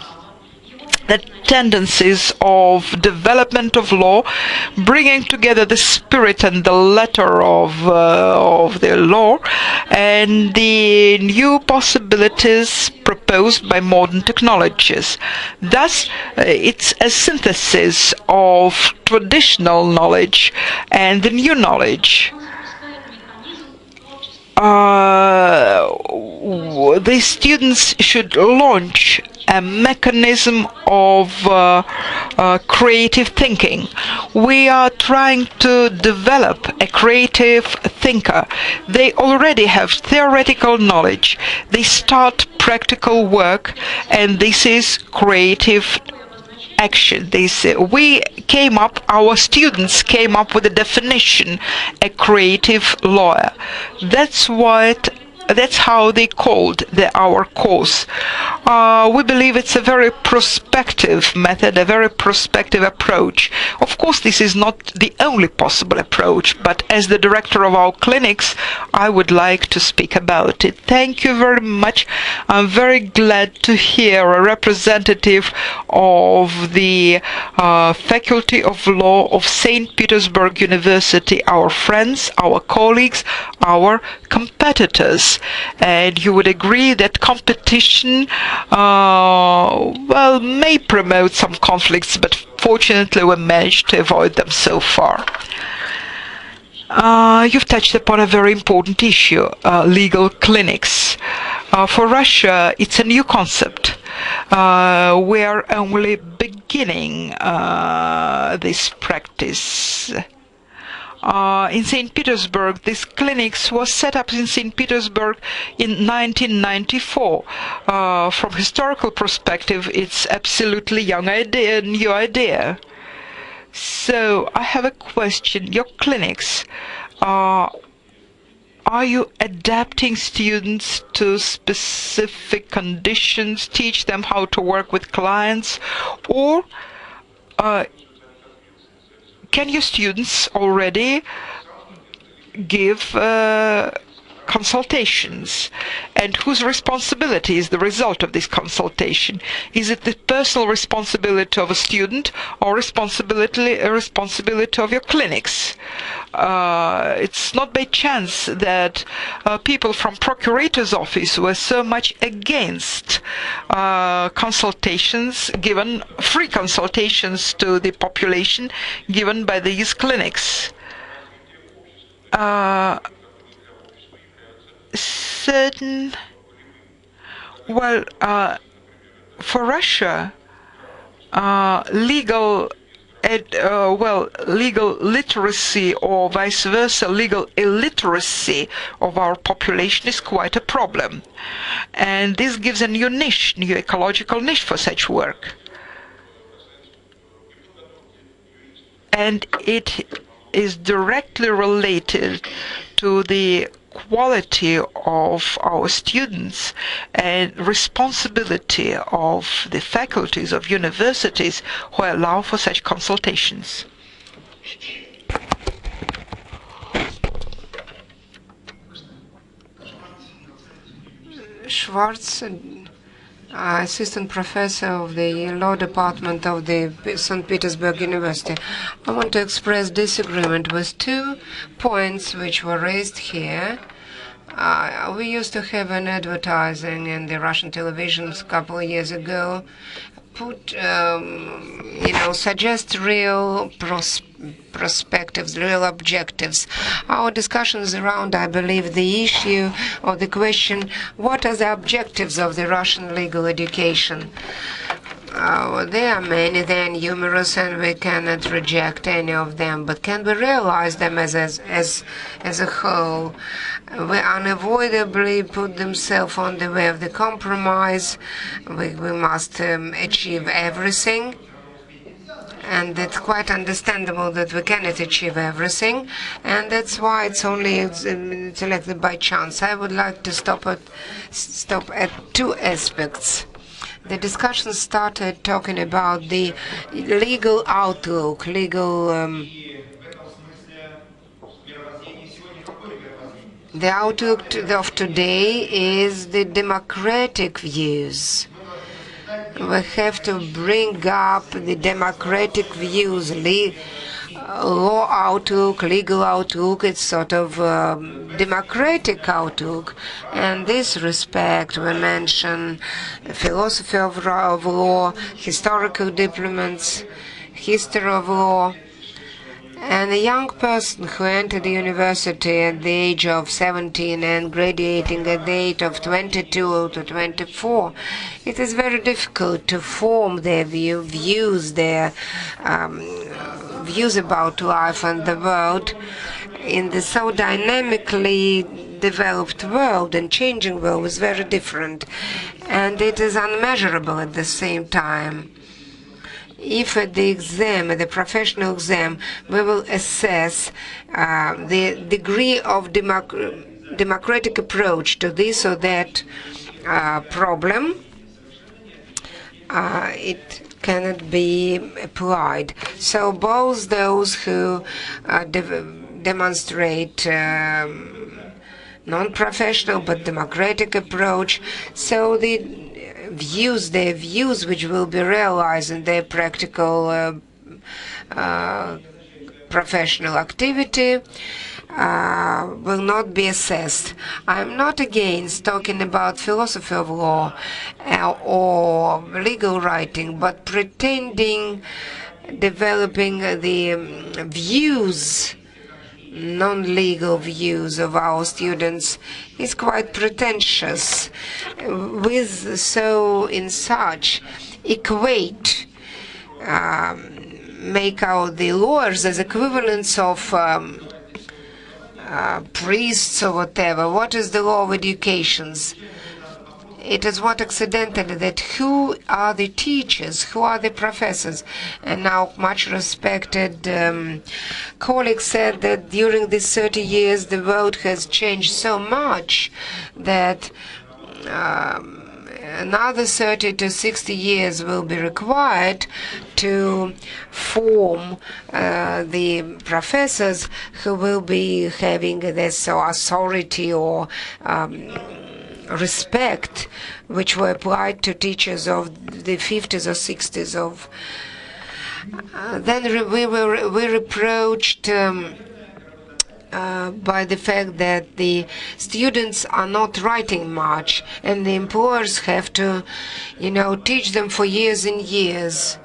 the tendencies of development of law, bringing together the spirit and the letter of the law and the new possibilities proposed by modern technologies. Thus, it's a synthesis of traditional knowledge and the new knowledge. The students should launch a mechanism of creative thinking. We are trying to develop a creative thinker. They already have theoretical knowledge. They start practical work, and this is creative action. They say our students came up with a definition, a creative lawyer. That's how they called our course. We believe it's a very prospective method, a very prospective approach. Of course, this is not the only possible approach, but as the director of our clinics, I would like to speak about it. Thank you very much. I'm very glad to hear a representative of the Faculty of Law of St. Petersburg University, our friends, our colleagues, our competitors. And you would agree that competition, may promote some conflicts, but fortunately we managed to avoid them so far. You've touched upon a very important issue, legal clinics. For Russia, it's a new concept. We are only beginning this practice. In St. Petersburg, this clinics was set up in St. Petersburg in 1994. From historical perspective, it's absolutely new idea. So I have a question. Your clinics, are you adapting students to specific conditions, teach them how to work with clients, or can your students already give consultations? And whose responsibility is the result of this consultation? Is it the personal responsibility of a student or responsibility of your clinics? It's not by chance that people from procurator's office were so much against consultations given, free consultations to the population given by these clinics. For Russia, legal literacy, or vice versa, legal illiteracy of our population is quite a problem. And this gives a new niche, new ecological niche for such work. And it is directly related to the quality of our students and responsibility of the faculties of universities who allow for such consultations. Schwartz, assistant professor of the law department of the St. Petersburg University. I want to express disagreement with 2 points which were raised here. We used to have an advertising in the Russian televisions a couple of years ago, suggest real perspectives, real objectives. Our discussions around, I believe, the issue or the question, what are the objectives of the Russian legal education? There are many, they are numerous, and we cannot reject any of them, but can we realize them as a whole? We unavoidably put themselves on the way of the compromise. We must achieve everything. And it's quite understandable that we cannot achieve everything, and that's why it's only selected by chance. I would like to stop at 2 aspects. The discussion started talking about the legal outlook, the outlook of today is the democratic views. We have to bring up the democratic views, law outlook, legal outlook. It's sort of democratic outlook. And in this respect, we mention philosophy of law, historical diplomats, history of law. And a young person who entered the university at the age of 17 and graduating at the age of 22 to 24, it is very difficult to form their views about life and the world in the so dynamically developed world and changing world is very different, and it is unmeasurable at the same time. If at the exam, at the professional exam, we will assess the degree of democratic approach to this or that problem, it cannot be applied. So both those who demonstrate non-professional but democratic approach, so their views which will be realized in their practical professional activity will not be assessed. I'm not against talking about philosophy of law or legal writing, but pretending developing the views, non-legal views of our students is quite pretentious. In such equate, make out the lawyers as equivalents of priests or whatever. What is the law of educations? It is what accidentally that who are the teachers, who are the professors. And now much respected colleague said that during these 30 years the world has changed so much that another 30 to 60 years will be required to form the professors who will be having this authority or respect which were applied to teachers of the 50s or 60s of. Then we were reproached by the fact that the students are not writing much and the employers have to, teach them for years and years.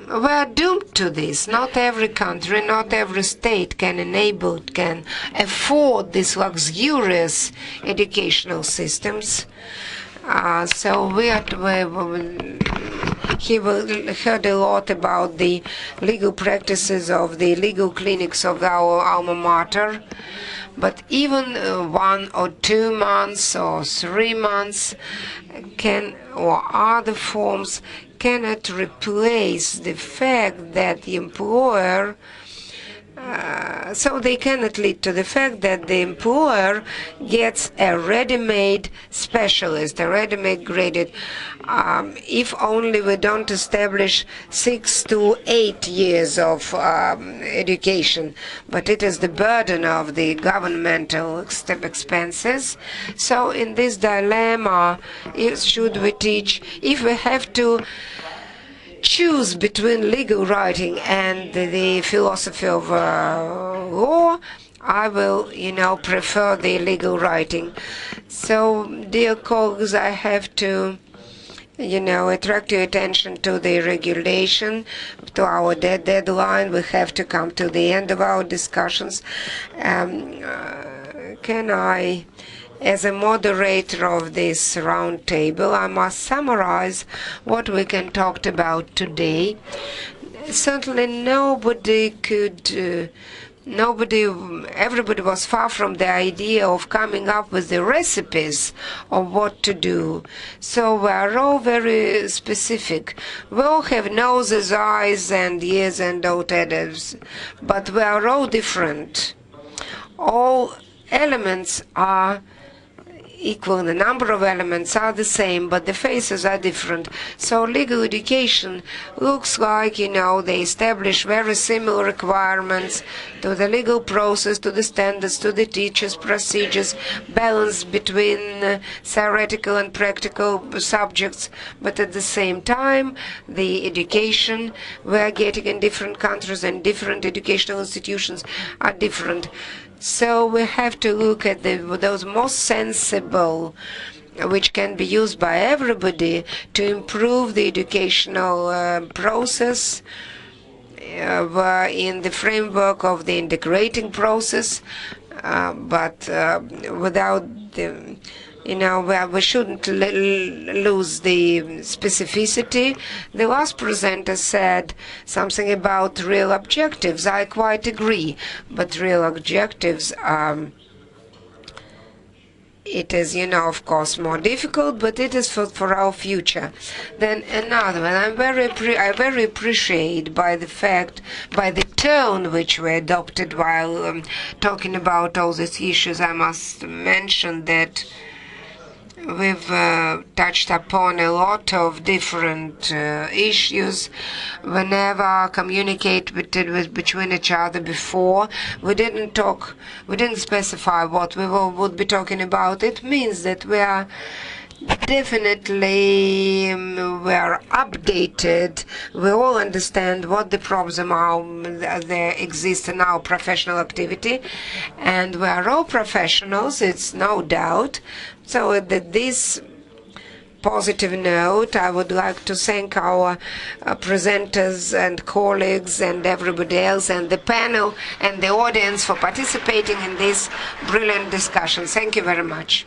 We are doomed to this. Not every country, not every state can afford these luxurious educational systems. So he heard a lot about the legal practices of the legal clinics of our alma mater. But even 1 or 2 months or 3 months or other forms cannot replace the fact that the employer, so they cannot lead to the fact that the employer gets a ready-made specialist, a ready-made graded, if only we don't establish 6 to 8 years of education. But it is the burden of the governmental expenses. So in this dilemma, should we teach, if we have to choose between legal writing and the philosophy of law, I will, prefer the legal writing. So, dear colleagues, I have to, attract your attention to the regulation, to our deadline. We have to come to the end of our discussions. Can I, as a moderator of this round table, I must summarize what we can talk about today. Certainly everybody was far from the idea of coming up with the recipes of what to do. So we are all very specific. We all have noses, eyes, and ears, and whatever, but we are all different. All elements are equal, the number of elements are the same, but the faces are different. So legal education looks like, they establish very similar requirements to the legal process, to the standards, to the teachers, procedures, balance between theoretical and practical subjects, but at the same time, the education we are getting in different countries and different educational institutions are different. So we have to look at those most sensible, which can be used by everybody to improve the educational process in the framework of the integrating process, but without the, we shouldn't lose the specificity. The last presenter said something about real objectives. I quite agree, but real objectives are, it is, of course, more difficult, but it is for our future. Then another one, I very appreciate by the tone which we adopted while talking about all these issues. I must mention that we've touched upon a lot of different issues. Whenever communicated between each other before, we didn't specify what we would be talking about. It means that we are definitely updated. We all understand what the problems are there exist in our professional activity, and we are all professionals, it's no doubt. So at this positive note, I would like to thank our presenters and colleagues and everybody else and the panel and the audience for participating in this brilliant discussion. Thank you very much.